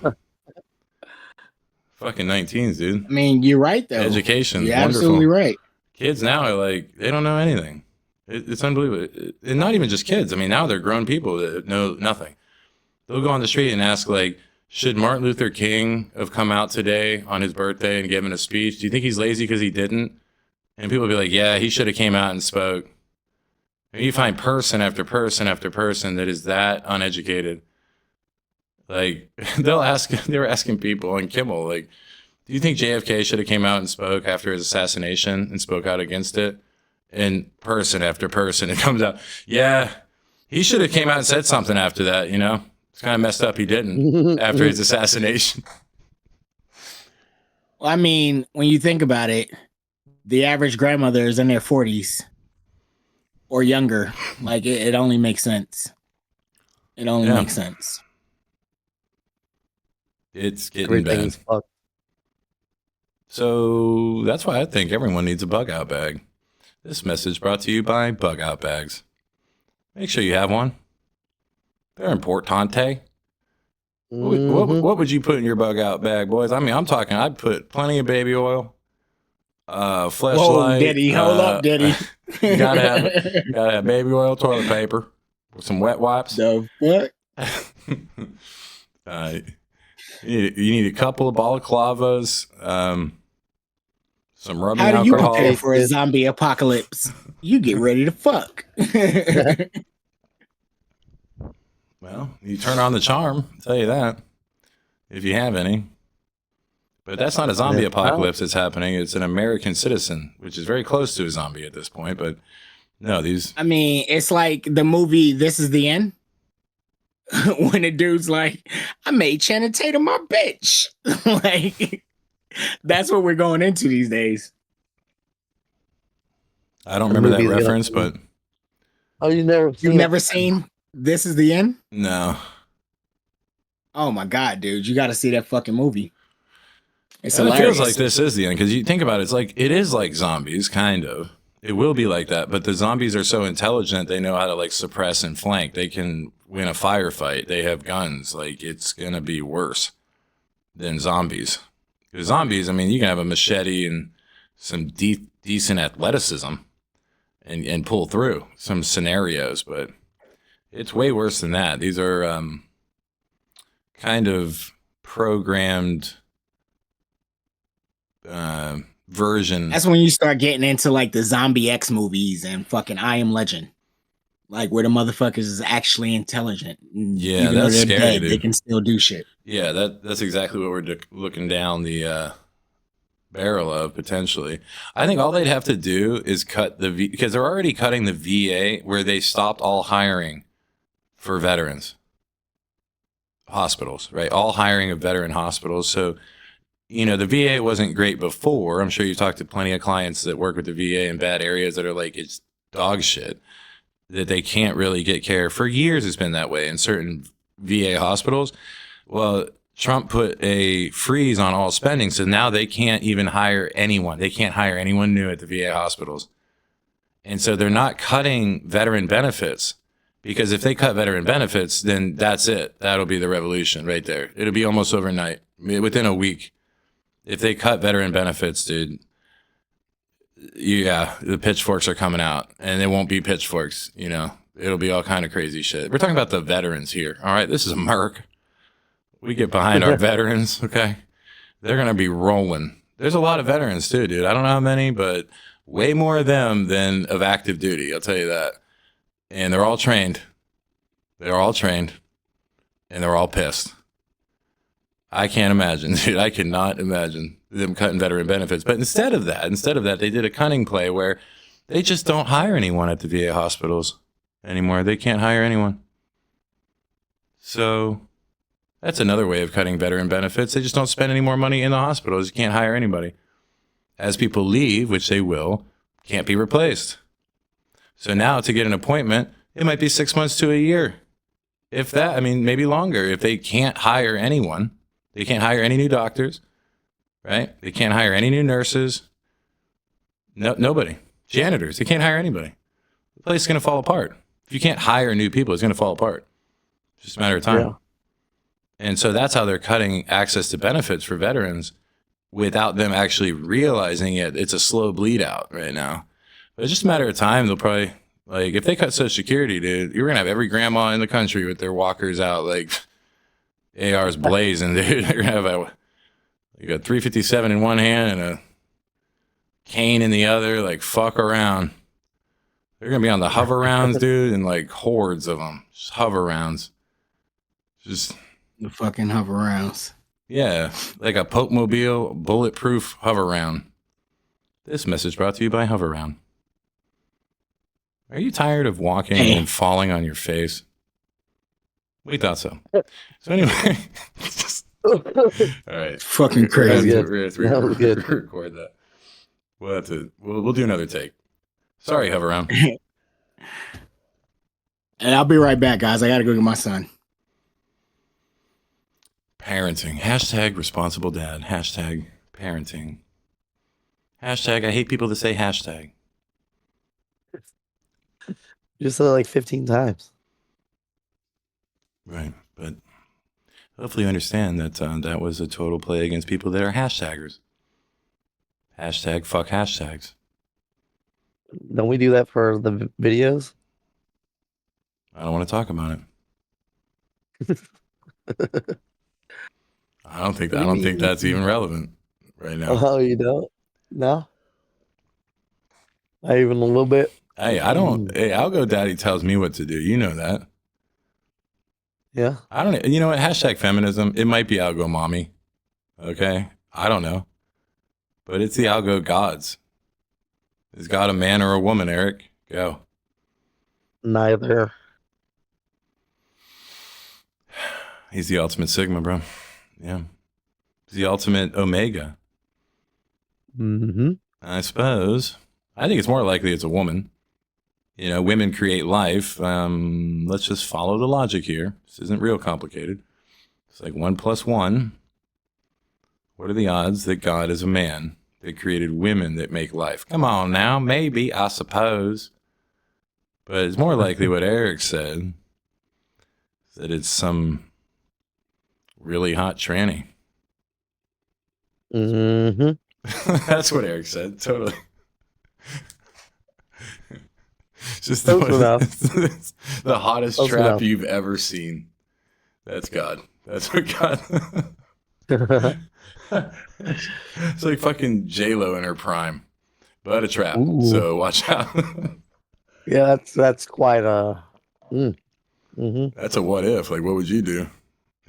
fucking 19s, dude. I mean, you're right, though. Education, You're wonderful. absolutely right. Kids now are like, they don't know anything. It's unbelievable. And not even just kids. I mean, now they're grown people that know nothing. They'll go on the street and ask, like, should Martin Luther King have come out today on his birthday and given a speech? Do you think he's lazy because he didn't? And people will be like, yeah, he should have came out and spoke. And you find person after person after person that is that uneducated. Like, they were asking people on Kimmel, like, do you think JFK should have came out and spoke after his assassination and spoke out against it? And person after person, it comes out, yeah, he should have came out and said something after that, you know? It's kind of messed up he didn't after his assassination. Well, I mean, when you think about it, the average grandmother is in their 40s or younger. Like, it only makes sense. It only makes sense. It's getting Everything's bad. fucked. So that's why I think everyone needs a bug out bag. This message brought to you by Bug Out Bags. Make sure you have one. They're importante. What would you put in your bug out bag, boys? I mean, I'm talking, I'd put plenty of baby oil, Fleshlight. Whoa, Diddy, hold up, Diddy. You gotta have baby oil, toilet paper, with some wet wipes. The fuck? You need a couple of balaclavas, some rubbing How do you alcohol. prepare for a zombie apocalypse? You get ready to fuck. Well, you turn on the charm, I'll tell you that, if you have any. But that's not a zombie Yeah. apocalypse that's happening. It's an American citizen, which is very close to a zombie at this point. But no, these. I mean, it's like the movie This Is the End. When the dude's like, I made Channing Tatum my bitch. Like, that's what we're going into these days. I don't remember that movie's gonna- reference, but Oh, you never You've seen it? never seen This Is the End? no. Oh my God, dude. You got to see that fucking movie. It's And it hilarious. feels like this is the end because you think about it, it is like zombies, kind of. It will be like that, but the zombies are so intelligent they know how to like suppress and flank. They can win a firefight. They have guns. Like it's gonna be worse than zombies. Because zombies, I mean, you can have a machete and some decent athleticism and pull through some scenarios, but it's way worse than that. These are kind of programmed version. That's when you start getting into like the Zombie X movies and fucking I Am Legend. Like where the motherfuckers is actually intelligent. Yeah, Even though that's they're scary, dead, dude. they can still do shit. Yeah, that's exactly what we're looking down the barrel of potentially. I think all they'd have to do is cut because they're already cutting the VA where they stopped all hiring for veterans hospitals, right? All hiring of veteran hospitals. So, you know, the VA wasn't great before. I'm sure you talked to plenty of clients that work with the VA in bad areas that are like, it's dog shit, that they can't really get care. For years, it's been that way in certain VA hospitals. Well, Trump put a freeze on all spending, so now they can't even hire anyone. They can't hire anyone new at the VA hospitals. And so they're not cutting veteran benefits, because if they cut veteran benefits, then that's it. That'll be the revolution right there. It'll be almost overnight, within a week. If they cut veteran benefits, dude, yeah, the pitchforks are coming out, and it won't be pitchforks, you know. It'll be all kind of crazy shit. We're talking about the veterans here, all right? This is America. We get behind our veterans, okay? They're going to be rolling. There's a lot of veterans too, dude. I don't know how many, but way more of them than of active duty, I'll tell you that. And they're all trained. They're all trained. And they're all pissed. I can't imagine, dude. I cannot imagine them cutting veteran benefits. But instead of that, they did a cunning play where they just don't hire anyone at the VA hospitals anymore. They can't hire anyone. So that's another way of cutting veteran benefits. They just don't spend any more money in the hospitals. You can't hire anybody. As people leave, which they will, can't be replaced. So now to get an appointment, it might be 6 months to a year. If that, I mean, maybe longer. If they can't hire anyone, they can't hire any new doctors, right? They can't hire any new nurses. No, nobody. Janitors, they can't hire anybody. The place is going to fall apart. If you can't hire new people, it's going to fall apart. It's just a matter of time. Yeah. And so that's how they're cutting access to benefits for veterans without them actually realizing it. It's a slow bleed out right now. But it's just a matter of time. They'll probably, like, if they cut Social Security, dude, you're going to have every grandma in the country with their walkers out, like, ARs blazing, dude. They're going to have a 357 in one hand and a cane in the other, like, fuck around. They're going to be on the hover rounds, dude, and, like, hordes of them. Just hover rounds. Just... The fucking hover rounds. Yeah, like a Pope Mobile bulletproof hover round. This message brought to you by Hover Round. Are you tired of walking and falling on your face? We thought so. So anyway, all right. Fucking crazy. We're That was good. record that. We'll have to. We'll do another take. Sorry, Hover Round. And I'll be right back, guys. I gotta go get my son. Parenting. Hashtag responsible dad. Hashtag parenting. Hashtag I hate people that say hashtag. You said it like 15 times. Right. But hopefully you understand that that was a total play against people that are hashtaggers. Hashtag fuck hashtags. Don't we do that for the videos? I don't want to talk about it. I don't think that's even relevant right now. Oh, you don't? No? Not even a little bit? Hey, I don't. Hey, I'll go. Daddy tells me what to do. You know that. Yeah. I don't know. You know what? Hashtag feminism. It might be algo mommy. Okay. I don't know. But it's the algo gods. Is God a man or a woman, Eric? Go. Neither. He's the ultimate Sigma, bro. Yeah. He's the ultimate Omega. Mm-hmm. I suppose. I think it's more likely it's a woman. You know, women create life. Let's just follow the logic here. This isn't real complicated. It's like 1 + 1. What are the odds that God is a man that created women that make life? Come on now. Maybe, I suppose. But it's more likely what Eric said, that it's some really hot tranny. Mm-hmm. That's what Eric said. Totally. Just Close enough. the hottest Close trap enough. you've ever seen. That's God. That's what God. It's like fucking J-Lo in her prime, but a trap. Ooh. So watch out. Yeah, that's quite a. Mm-hmm. That's a what if. Like, what would you do?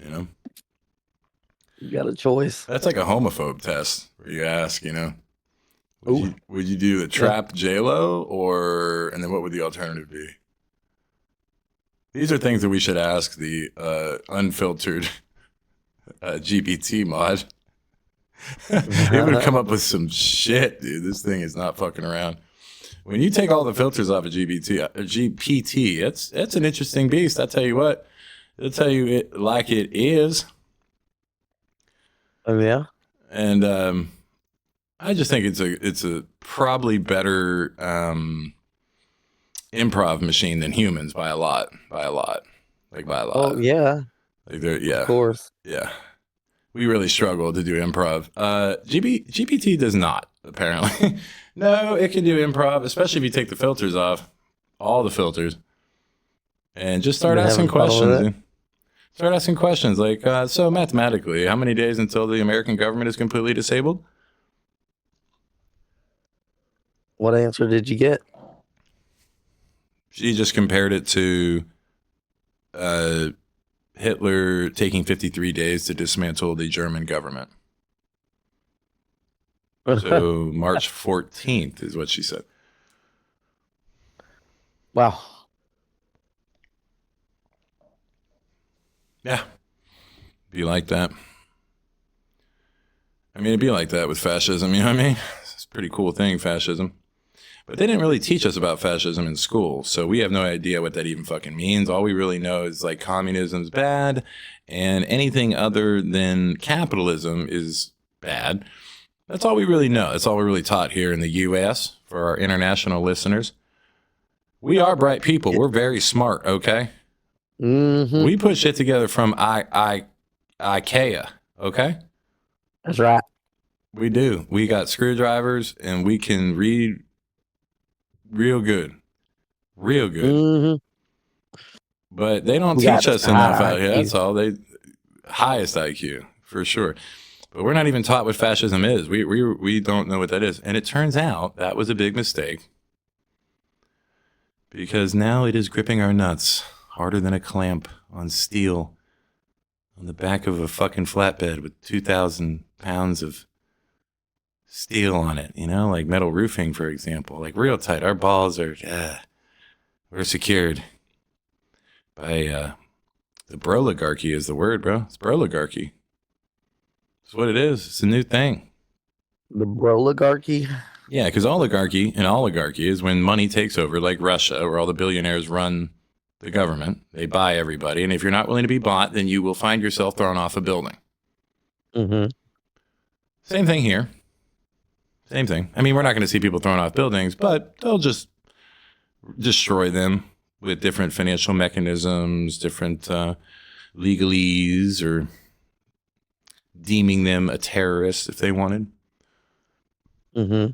You know, You got a choice. that's like a homophobe test where you ask, you know, would you do the trapped J-Lo or, and then what would the alternative be? These are things that we should ask the unfiltered GPT mod. It would come up with some shit, dude. This thing is not fucking around. When you take all the filters off of GPT, it's an interesting beast. I tell you what, it'll tell you it like it is. Oh yeah. And I just think it's a probably better improv machine than humans by a lot. Like by a lot. Oh yeah. Like yeah. Of course. Yeah. We really struggle to do improv. GPT does not, apparently. No, it can do improv, especially if you take the filters off, all the filters, and just start Been asking having fun with questions. it? Dude. Start asking questions like, so mathematically, how many days until the American government is completely disabled? What answer did you get? She just compared it to Hitler taking 53 days to dismantle the German government. So March 14th is what she said. Wow. Yeah. Be like that. I mean, it'd be like that with fascism, you know what I mean? It's a pretty cool thing, fascism. But they didn't really teach us about fascism in school, so we have no idea what that even fucking means. All we really know is like communism's bad, and anything other than capitalism is bad. That's all we really know. That's all we're really taught here in the U.S. for our international listeners. We are bright people. We're very smart, okay? Mm-hmm. We put shit together from IKEA, okay? That's right. We do. We got screwdrivers, and we can read real good. Real good. Mm-hmm. But they don't We got teach us enough high out here. That's all. Highest IQ, for sure. But we're not even taught what fascism is. We don't know what that is. And it turns out that was a big mistake. Because now it is gripping our nuts harder than a clamp on steel on the back of a fucking flatbed with 2,000 pounds of steel on it, you know, like metal roofing, for example, like real tight. Our balls are, we're secured by the broligarchy is the word, bro. It's broligarchy. It's what it is. It's a new thing. The broligarchy. Yeah, because oligarchy is when money takes over, like Russia, where all the billionaires run the government. They buy everybody. And if you're not willing to be bought, then you will find yourself thrown off a building. Mm-hmm. Same thing here. Same thing. I mean, we're not going to see people thrown off buildings, but they'll just destroy them with different financial mechanisms, different legalese, or deeming them a terrorist if they wanted. Mm-hmm.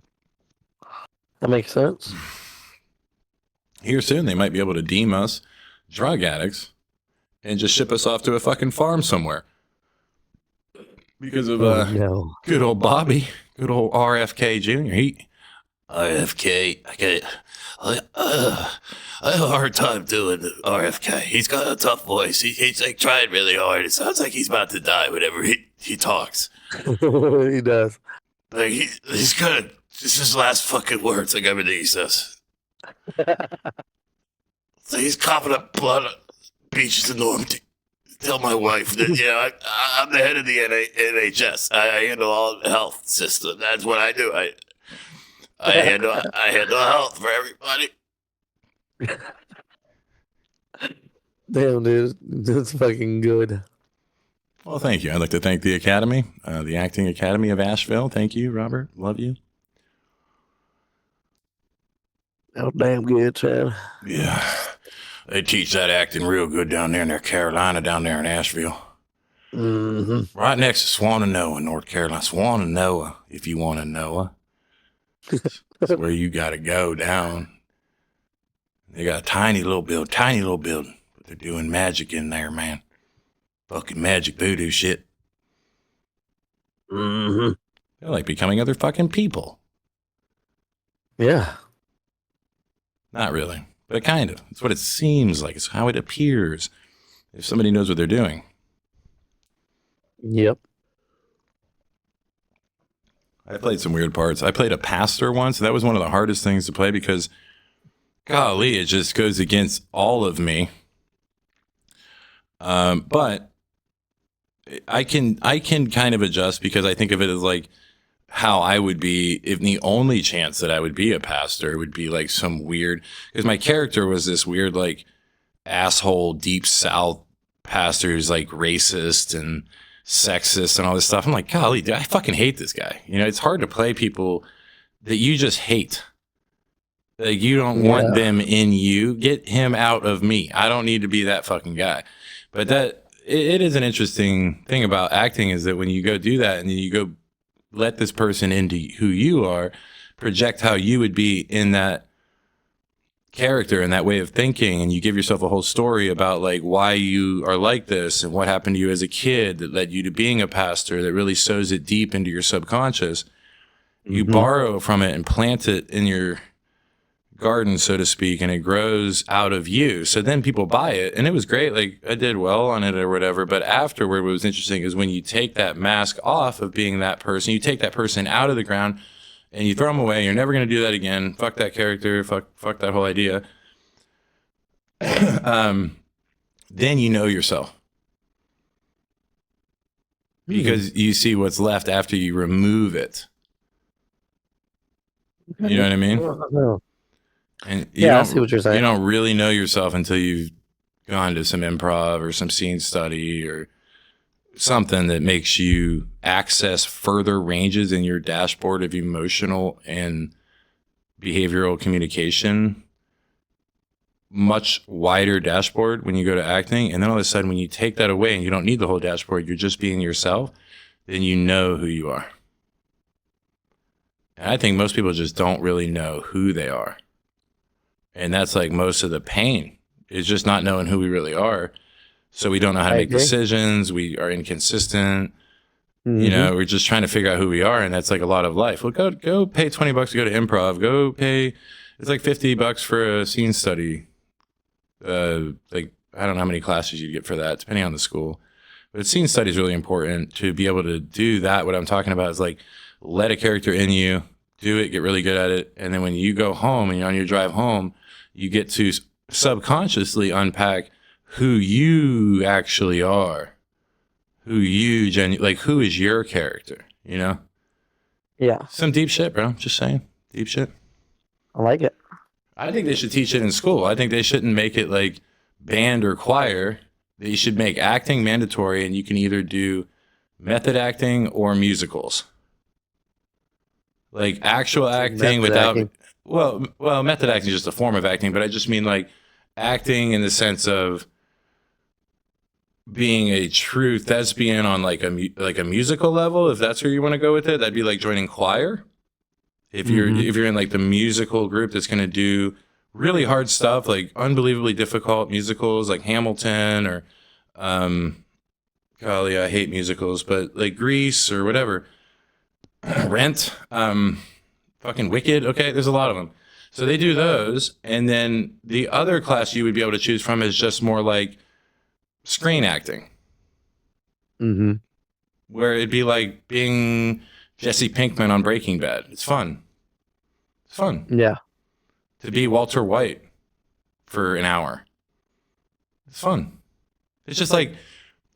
That makes sense. Here soon, they might be able to deem us drug addicts and just ship us off to a fucking farm somewhere. Because of no. good old Bobby, good old RFK Jr. RFK. I have a hard time doing RFK. He's got a tough voice. He's like trying really hard. It sounds like he's about to die whenever he talks. He does. Like he's gonna. This is his last fucking words. Like everything he says. So he's coughing up blood. Beaches in Normandy. Tell my wife that I'm the head of the NHS. I handle all the health system. That's what I do. I handle health for everybody. Damn, dude, that's fucking good. Well, thank you. I'd like to thank the Academy, the Acting Academy of Asheville. Thank you, Robert. Love you. Oh, damn good, Chad. Yeah. They teach that acting real good down there in North Carolina, down there in Asheville. Mm-hmm. Right next to Swananoa, North Carolina. Swananoa, if you want to know. That's where you got to go down. They got a tiny little building. But they're doing magic in there, man. Fucking magic voodoo shit. Mm-hmm. They're like becoming other fucking people. Yeah. Not really, but kind of. It's what it seems like. It's how it appears. If somebody knows what they're doing. Yep. I played some weird parts. I played a pastor once. That was one of the hardest things to play because, golly, it just goes against all of me. But I can kind of adjust because I think of it as like how I would be if the only chance that I would be a pastor would be like some weird, because my character was this weird like asshole deep South pastor who's like racist and sexist and all this stuff. I'm like, golly, dude, I fucking hate this guy. You know, it's hard to play people that you just hate. Like you don't want them in you. Get him out of me. I don't need to be that fucking guy. But that it is an interesting thing about acting is that when you go do that and then you go let this person into who you are, project how you would be in that character and that way of thinking, and you give yourself a whole story about like why you are like this and what happened to you as a kid that led you to being a pastor, that really sows it deep into your subconscious. You borrow from it and plant it in your garden, so to speak, and it grows out of you. So then people buy it, and it was great. Like I did well on it or whatever. But afterward, what was interesting is when you take that mask off of being that person, you take that person out of the ground and you throw them away. You're never going to do that again. Fuck that character. Fuck that whole idea. Then you know yourself because you see what's left after you remove it. You know what I mean? And I see what you're saying. You don't really know yourself until you've gone to some improv or some scene study or something that makes you access further ranges in your dashboard of emotional and behavioral communication. Much wider dashboard when you go to acting. And then all of a sudden, when you take that away and you don't need the whole dashboard, you're just being yourself, then you know who you are. And I think most people just don't really know who they are. And that's like most of the pain is just not knowing who we really are. So we don't know how to make decisions. We are inconsistent. You know, we're just trying to figure out who we are. And that's like a lot of life. Well, go pay $20 to go to improv. Go pay, it's like $50 for a scene study. Like, I don't know how many classes you get for that, depending on the school. But scene study is really important to be able to do that. What I'm talking about is like, let a character in you, do it, get really good at it. And then when you go home and you're on your drive home, you get to subconsciously unpack who you actually are, who you like who is your character, you know? Yeah. Some deep shit, bro. Just saying. Deep shit. I like it. I think they should teach it in school. I think they shouldn't make it like band or choir. They should make acting mandatory, and you can either do method acting or musicals. Like actual acting without acting. Well, method acting is just a form of acting, but I just mean like acting in the sense of being a true thespian on like a musical level. If that's where you want to go with it, that'd be like joining choir. If you're in like the musical group that's going to do really hard stuff, like unbelievably difficult musicals, like Hamilton or golly, I hate musicals, but like Grease or whatever, Rent. fucking Wicked. Okay, there's a lot of them. So they do those, and then the other class you would be able to choose from is just more like screen acting, Mm-hmm. where it'd be like being Jesse Pinkman on Breaking Bad. It's fun. It's fun Yeah. to be Walter White for an hour. It's fun. It's just like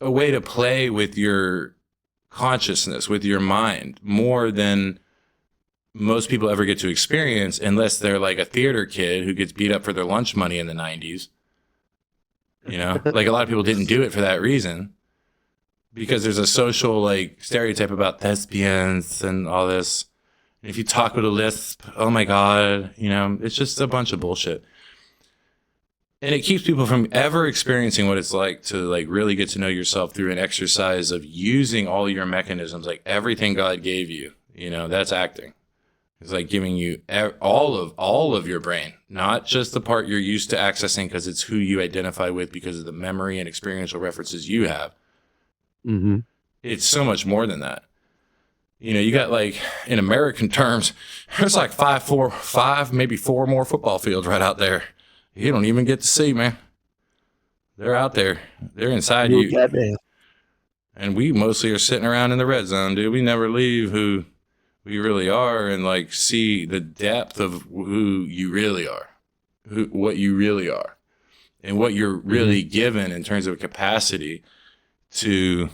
a way to play with your consciousness, with your mind, more than most people ever get to experience, unless they're like a theater kid who gets beat up for their lunch money in the 90s. You know, like a lot of people didn't do it for that reason, because there's a social like stereotype about thespians and all this. And if you talk with a lisp, oh my God, you know, it's just a bunch of bullshit. And it keeps people from ever experiencing what it's like to like really get to know yourself through an exercise of using all your mechanisms, like everything God gave you. You know, that's acting. It's like giving you all of your brain, not just the part you're used to accessing because it's who you identify with because of the memory and experiential references you have. Mm-hmm. It's so much more than that. You know, you got like in American terms, there's like five, maybe four more football fields right out there. You don't even get to see, man. They're out there. They're inside you. Goddamn. And we mostly are sitting around in the red zone, dude. We never leave who we really are and like see the depth of who you really are, what you really are, and what you're really given in terms of capacity to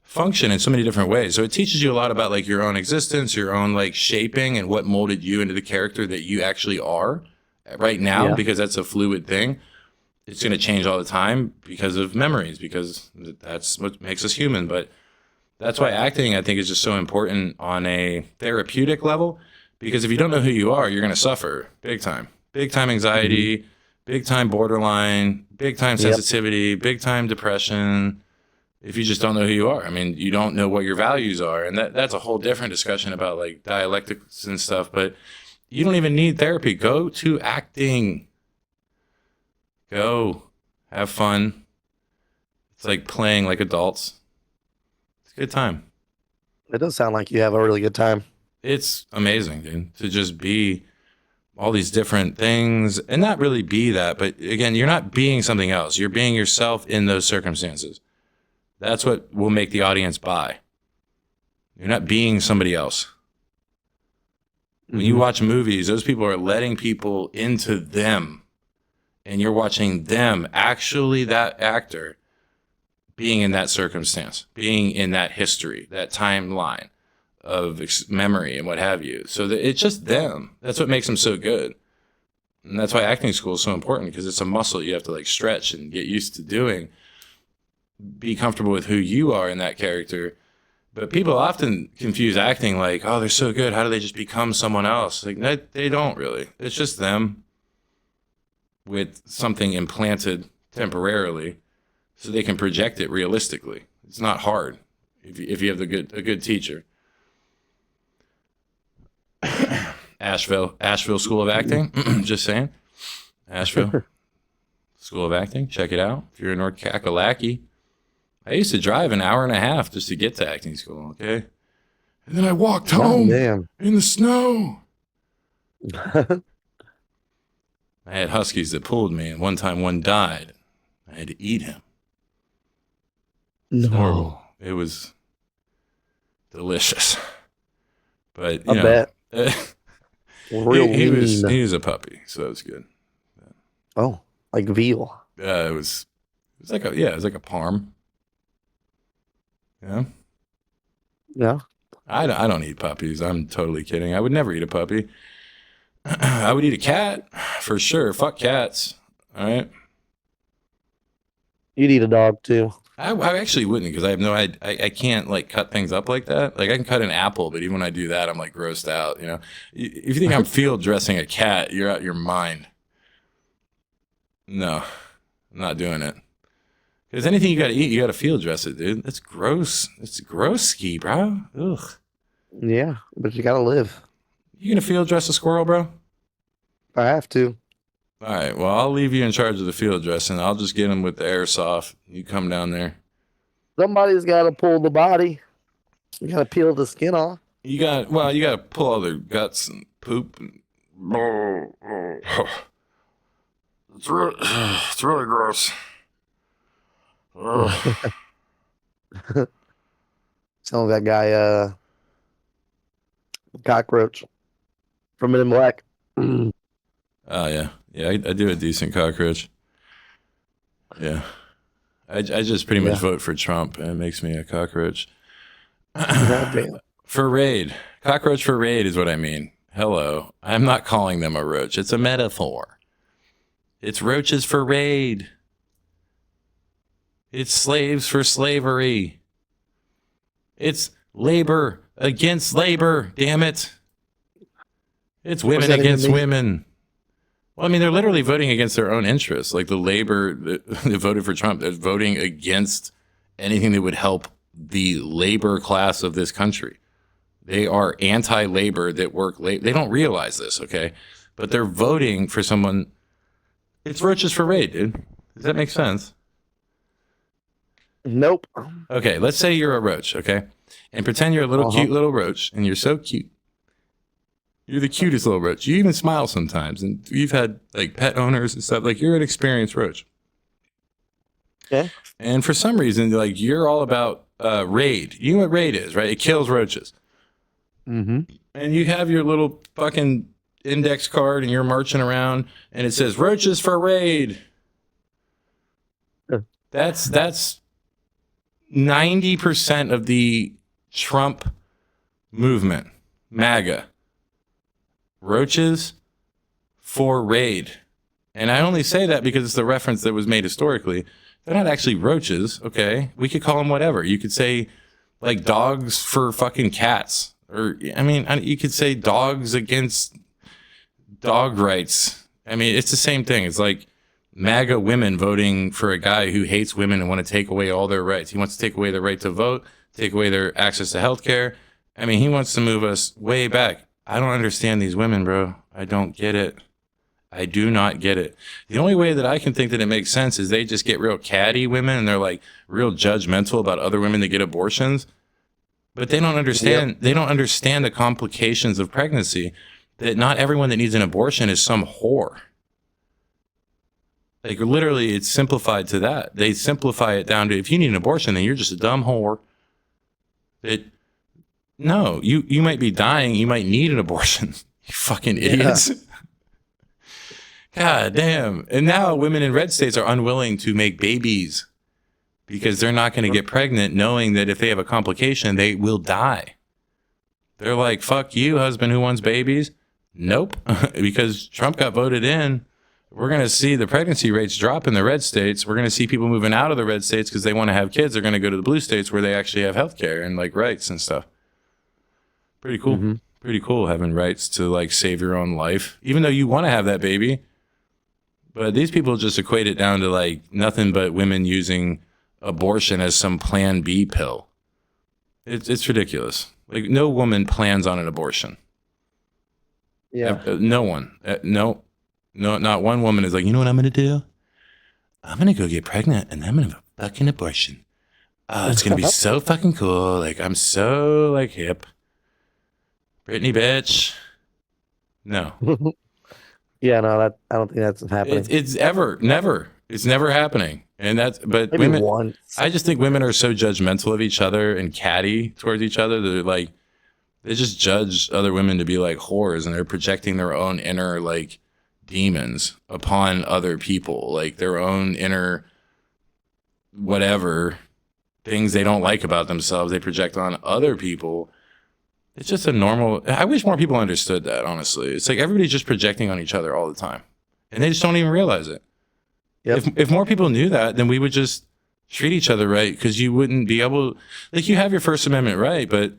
function in so many different ways. So it teaches you a lot about like your own existence, your own like shaping, and what molded you into the character that you actually are right now, because that's a fluid thing. It's going to change all the time because of memories, because that's what makes us human. But that's why acting, I think, is just so important on a therapeutic level, because if you don't know who you are, you're going to suffer big time anxiety, big time borderline, big time sensitivity, big time depression. If you just don't know who you are, I mean, you don't know what your values are. And that's a whole different discussion about like dialectics and stuff, but you don't even need therapy. Go to acting. Go have fun. It's like playing like adults. It's a good time. It does sound like you have a really good time. It's amazing, dude, to just be all these different things and not really be that. But again, you're not being something else. You're being yourself in those circumstances. That's what will make the audience buy. You're not being somebody else. When you watch movies, those people are letting people into them. And you're watching them, actually that actor, being in that circumstance, being in that history, that timeline of memory and what have you. So that it's just them. That's what makes them so good. And that's why acting school is so important, because it's a muscle you have to like stretch and get used to doing. Be comfortable with who you are in that character. But people often confuse acting like, oh, they're so good. How do they just become someone else? Like, no, they don't really. It's just them with something implanted temporarily so they can project it realistically. It's not hard if you have a good teacher. Asheville School of Acting. Just saying. Asheville School of Acting. Check it out. If you're in North Kakalaki. I used to drive an hour and a half just to get to acting school, okay? And then I walked home in the snow. I had huskies that pulled me, and one time one died. I had to eat him. It's horrible. It was delicious. But, you know, bet. Real he was a puppy, so that was good. Oh, like veal. It was like a parm. Yeah. Yeah. I don't eat puppies. I'm totally kidding. I would never eat a puppy. I would eat a cat for sure. Fuck cats. All right. You'd eat a dog too. I actually wouldn't, because I have I can't like cut things up like that. Like I can cut an apple, but even when I do that, I'm like grossed out. You know, if you think I'm field dressing a cat, you're out your mind. No, I'm not doing it. Because anything you got to eat, you got to field dress it, dude. That's gross. It's gross-ski, bro. Ugh. Yeah, but you got to live. You gonna field dress a squirrel, bro? I have to. All right. Well, I'll leave you in charge of the field dressing. I'll just get him with the airsoft. You come down there. Somebody's got to pull the body. You got to peel the skin off. You got to pull all their guts and poop. And, it's really gross. Sound like that guy, Cockroach from Men in Black. Oh yeah, I do a decent cockroach. Yeah, I just pretty much vote for Trump, and it makes me a cockroach. Goddamn. For raid, cockroach for raid is what I mean. Hello, I'm not calling them a roach. It's a metaphor. It's roaches for raid. It's slaves for slavery. It's labor against labor. Damn it. It's women against women. Well, I mean, they're literally voting against their own interests. Like the labor that voted for Trump, they're voting against anything that would help the labor class of this country. They are anti-labor that work late. They don't realize this, okay? But they're voting for someone. It's roaches for raid, dude. Does that make sense? Nope. Okay, let's say you're a roach, okay? And pretend you're a little cute little roach, and you're so cute. You're the cutest little roach. You even smile sometimes, and you've had like pet owners and stuff. Like you're an experienced roach. Okay. And for some reason, like you're all about raid. You know what raid is, right? It kills roaches. Mm-hmm. And you have your little fucking index card, and you're marching around, and it says roaches for raid. Sure. That's 90% of the Trump movement, MAGA. Roaches for raid. And I only say that because it's the reference that was made historically. They're not actually roaches, okay? We could call them whatever. You could say, like, dogs for fucking cats. Or, I mean, you could say dogs against dog rights. I mean, it's the same thing. It's like MAGA women voting for a guy who hates women and want to take away all their rights. He wants to take away their right to vote, take away their access to health care. I mean, he wants to move us way back. I don't understand these women, bro. I don't get it. I do not get it. The only way that I can think that it makes sense is they just get real catty women and they're like real judgmental about other women that get abortions. But they don't understand. Yep. They don't understand the complications of pregnancy. That not everyone that needs an abortion is some whore. Like literally, it's simplified to that. They simplify it down to if you need an abortion, then you're just a dumb whore. No, you might be dying. You might need an abortion. You fucking idiots. Yeah. God damn. And now women in red states are unwilling to make babies because they're not going to get pregnant knowing that if they have a complication, they will die. They're like, fuck you, husband who wants babies. Nope. Because Trump got voted in. We're going to see the pregnancy rates drop in the red states. We're going to see people moving out of the red states because they want to have kids. They're going to go to the blue states where they actually have health care and like rights and stuff. Pretty cool. Mm-hmm. Pretty cool having rights to like save your own life, even though you want to have that baby. But these people just equate it down to like nothing but women using abortion as some plan B pill. It's ridiculous. Like no woman plans on an abortion. Yeah. No one. No, not one woman is like, you know what I'm going to do? I'm going to go get pregnant and I'm going to have a fucking abortion. Oh, it's going to be so fucking cool. Like I'm so like hip. Britney, bitch. No. Yeah, no, I don't think that's happening. It's never happening. And but maybe women, once. I just think women are so judgmental of each other and catty towards each other. They're like, they just judge other women to be like whores and they're projecting their own inner like demons upon other people, like their own inner whatever things they don't like about themselves. They project on other people. It's just a normal. I wish more people understood that, honestly. It's like everybody's just projecting on each other all the time. And they just don't even realize it. Yep. If more people knew that, then we would just treat each other right because you wouldn't be able. Like, you have your First Amendment right, but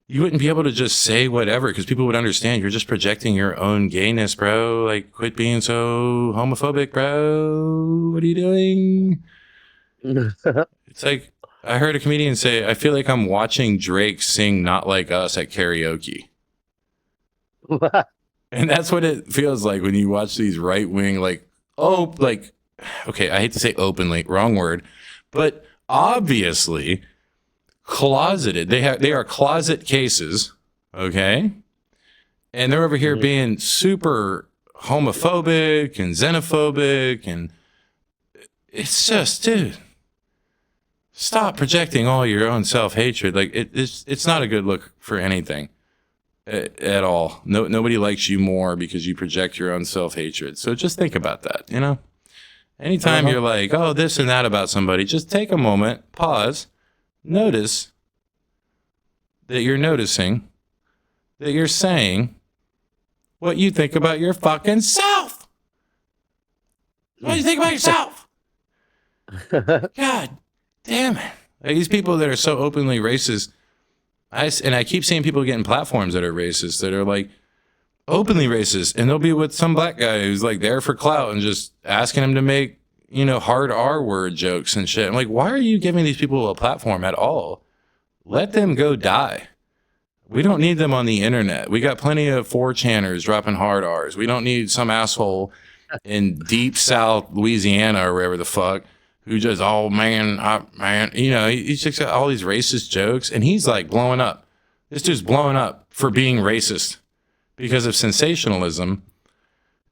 you wouldn't be able to just say whatever because people would understand you're just projecting your own gayness, bro. Like, quit being so homophobic, bro. What are you doing? It's like. I heard a comedian say, I feel like I'm watching Drake sing Not Like Us at karaoke. And that's what it feels like when you watch these right-wing, like, okay, I hate to say openly, wrong word, but obviously, closeted. They are closet cases, okay? And they're over here being super homophobic and xenophobic, and it's just, dude, stop projecting all your own self-hatred. Like it's not a good look for anything at all. Nobody likes you more because you project your own self-hatred. So just think about that, you know? Anytime you're like, oh, this and that about somebody, just take a moment, pause, notice that you're noticing that you're saying what you think about your fucking self. What do you think about yourself? God damn it. Like, these people that are so openly racist, I keep seeing people getting platforms that are racist, that are like openly racist, and they'll be with some black guy who's like there for clout and just asking him to make, you know, hard R word jokes and shit. I'm like, why are you giving these people a platform at all? Let them go die. We don't need them on the internet. We got plenty of 4chaners dropping hard R's. We don't need some asshole in deep South Louisiana or wherever the fuck who just, oh man, you know, he's just got all these racist jokes, and he's like blowing up. This dude's blowing up for being racist because of sensationalism.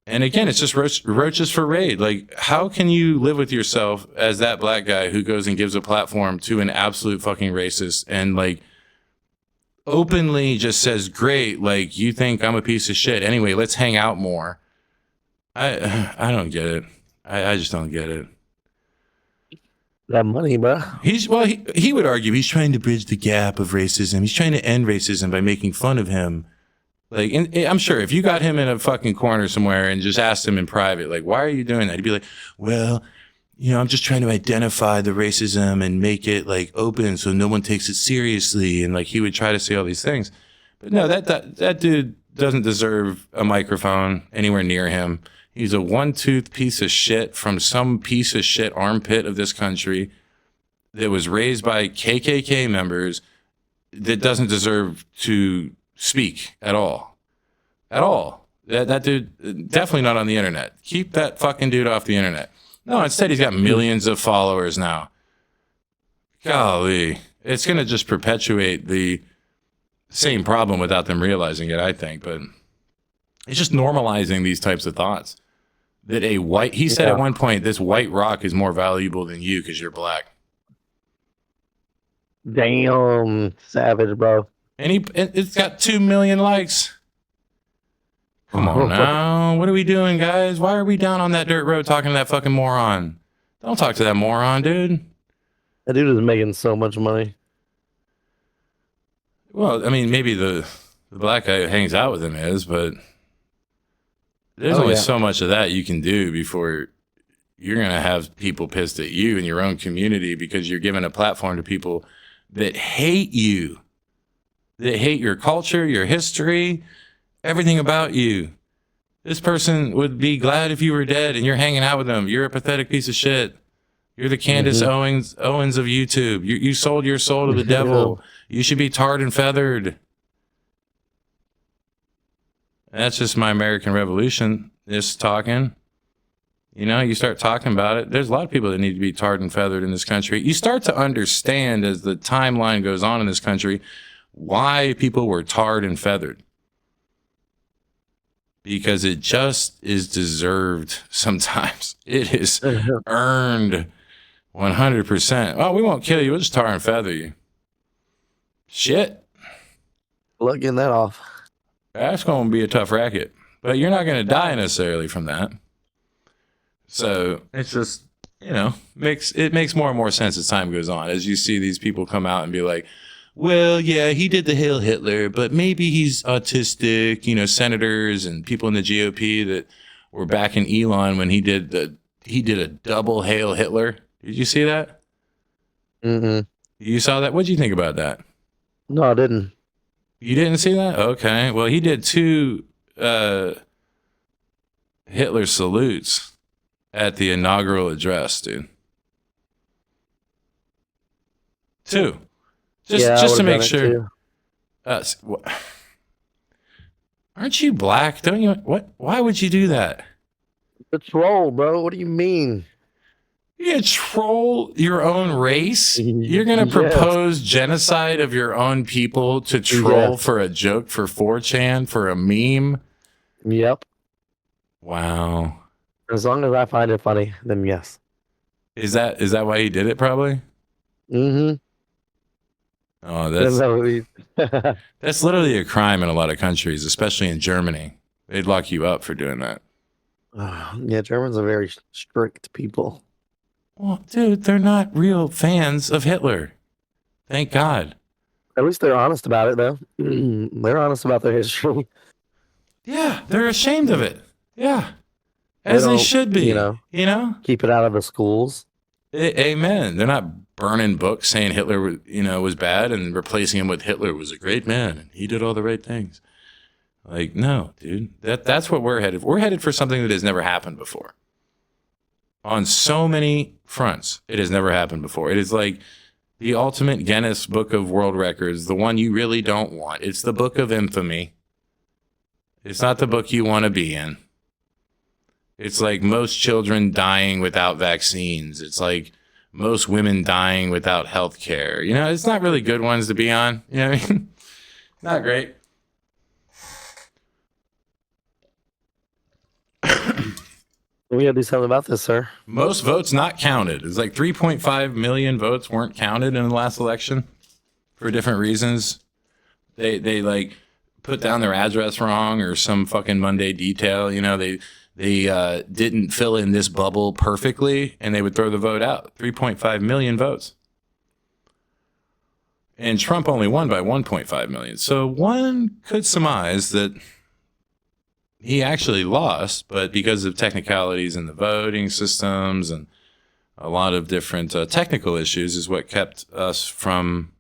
And again, it's just roaches for raid. Like, how can you live with yourself as that black guy who goes and gives a platform to an absolute fucking racist and like openly just says, great, like, you think I'm a piece of shit. Anyway, let's hang out more. I don't get it. I just don't get it. That money, bro. He would argue he's trying to bridge the gap of racism. He's trying to end racism by making fun of him. Like, and I'm sure if you got him in a fucking corner somewhere and just asked him in private, like, why are you doing that? He'd be like, well, you know, I'm just trying to identify the racism and make it like open so no one takes it seriously. And like, he would try to say all these things. But no, that dude doesn't deserve a microphone anywhere near him. He's a one-tooth piece of shit from some piece of shit armpit of this country that was raised by KKK members that doesn't deserve to speak at all. At all. That dude, definitely not on the internet. Keep that fucking dude off the internet. No, instead he's got millions of followers now. Golly. It's going to just perpetuate the same problem without them realizing it, I think. But it's just normalizing these types of thoughts. That he said at one point, this white rock is more valuable than you because you're black. Damn, savage, bro. And it's got 2 million likes. Come on now. What are we doing, guys? Why are we down on that dirt road talking to that fucking moron? Don't talk to that moron, dude. That dude is making so much money. Well, I mean, maybe the black guy who hangs out with him is, but there's only so much of that you can do before you're going to have people pissed at you in your own community because you're giving a platform to people that hate you, that hate your culture, your history, everything about you. This person would be glad if you were dead and you're hanging out with them. You're a pathetic piece of shit. You're the Candace Owens of YouTube. You sold your soul to the devil. You should be tarred and feathered. That's just my American Revolution. Just talking. You know, you start talking about it. There's a lot of people that need to be tarred and feathered in this country. You start to understand as the timeline goes on in this country why people were tarred and feathered. Because it just is deserved sometimes. It is earned 100%. Oh, we won't kill you. We'll just tar and feather you. Shit. Look, getting that off. That's going to be a tough racket. But you're not going to die necessarily from that. So it's just, you know, it makes more and more sense as time goes on. As you see these people come out and be like, well, yeah, he did the Hail Hitler, but maybe he's autistic. You know, senators and people in the GOP that were backing Elon when he did a double Hail Hitler. Did you see that? Mm-hmm. You saw that? What'd you think about that? No, I didn't. You didn't see that? Okay. Well, he did 2 Hitler salutes at the inaugural address, dude. 2. Just to make sure. Aren't you black? Don't you? What? Why would you do that? The troll, bro. What do you mean? You troll your own race? You're going to Yes. propose genocide of your own people to troll Yes. for a joke, for 4chan, for a meme? Yep. Wow. As long as I find it funny, then yes. Is that why he did it, probably? Mm-hmm. Oh, That's that's literally a crime in a lot of countries, especially in Germany. They'd lock you up for doing that. yeah, Germans are very strict people. Well, dude, they're not real fans of Hitler. Thank God. At least they're honest about it, though. They're honest about their history. Yeah, they're ashamed of it. Yeah. As they don't, should be. you know. You know? Keep it out of the schools. Amen. They're not burning books saying Hitler, was bad and replacing him with Hitler was a great man and he did all the right things. Like, no, dude. That's what we're headed for. We're headed for something that has never happened before. On so many fronts, it has never happened before. It is like the ultimate Guinness Book of World Records, the one you really don't want. It's the Book of Infamy. It's not the book you want to be in. It's like most children dying without vaccines. It's like most women dying without health care. It's not really good ones to be on. You know what I mean? Not great. We gotta do something about this, sir. Most votes not counted. It's like 3.5 million votes weren't counted in the last election for different reasons. They like put down their address wrong or some fucking Monday detail. They didn't fill in this bubble perfectly and they would throw the vote out. 3.5 million votes. And Trump only won by 1.5 million. So one could surmise that he actually lost, but because of technicalities in the voting systems and a lot of different technical issues is what kept us from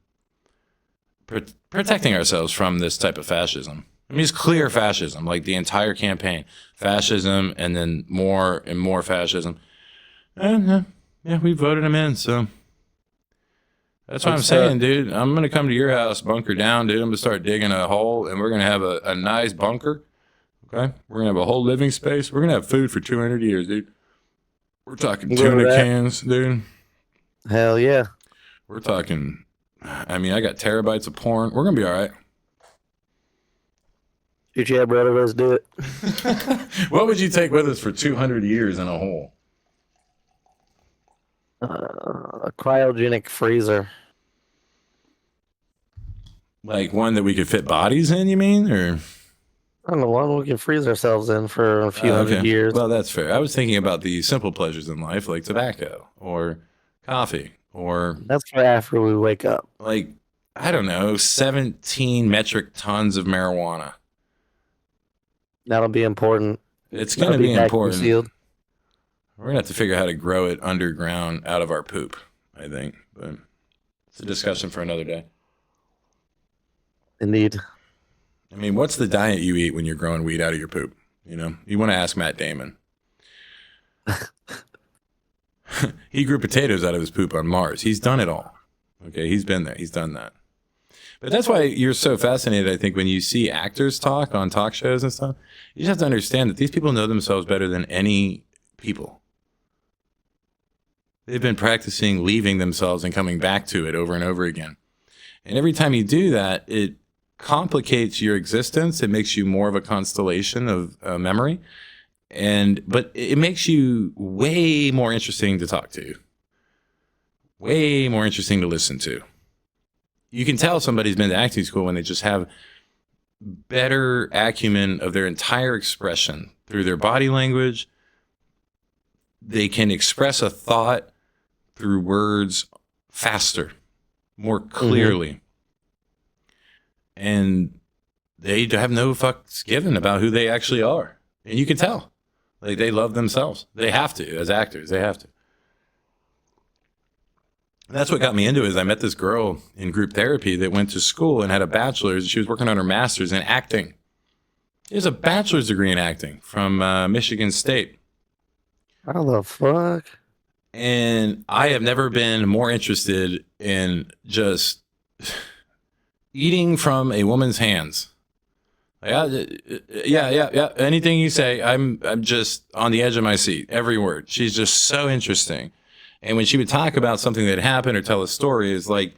protecting ourselves from this type of fascism. I mean, it's clear fascism, like the entire campaign. Fascism and then more and more fascism. And yeah, we voted him in, so that's what I'm saying, dude. I'm going to come to your house, bunker down, dude. I'm going to start digging a hole, and we're going to have a nice bunker. Okay, we're gonna have a whole living space. We're gonna have food for 200 years, dude. We're talking tuna cans, dude. Hell yeah. We're talking. I mean, I got terabytes of porn. We're gonna be all right. Shoot, yeah, brother. Let's do it. What would you take with us for 200 years in a hole? A cryogenic freezer. Like one that we could fit bodies in? You mean, or? I don't know, one we can freeze ourselves in for a few hundred years. Well, that's fair. I was thinking about the simple pleasures in life, like tobacco or coffee, or that's for after we wake up. Like, I don't know, 17 metric tons of marijuana. That'll be important. It's going to be important. Sealed. We're going to have to figure out how to grow it underground out of our poop, I think. But it's a discussion for another day. Indeed. I mean, what's the diet you eat when you're growing weed out of your poop? You want to ask Matt Damon. He grew potatoes out of his poop on Mars. He's done it all. Okay, he's been there. He's done that. But that's why you're so fascinated, I think, when you see actors talk on talk shows and stuff. You just have to understand that these people know themselves better than any people. They've been practicing leaving themselves and coming back to it over and over again. And every time you do that, it complicates your existence. It makes you more of a constellation of memory, but it makes you way more interesting to talk to, way more interesting to listen to. You can tell somebody's been to acting school when they just have better acumen of their entire expression through their body language. They can express a thought through words faster, more clearly. Mm-hmm. And they have no fucks given about who they actually are. And you can tell. Like, they love themselves. They have to, as actors. They have to. And that's what got me into it, is I met this girl in group therapy that went to school and had a bachelor's. She was working on her master's in acting. She has a bachelor's degree in acting from Michigan State. How the fuck? And I have never been more interested in just eating from a woman's hands. Like, yeah. Anything you say, I'm just on the edge of my seat. Every word. She's just so interesting. And when she would talk about something that happened or tell a story, it's like,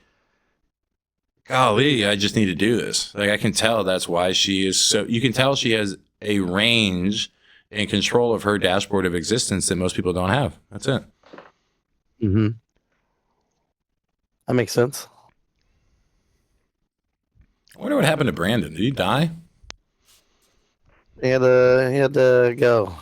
golly, I just need to do this. Like, I can tell that's why she is so, you can tell she has a range and control of her dashboard of existence that most people don't have. That's it. Mm-hmm. That makes sense. I wonder what happened to Brandon. Did he die? He had to go.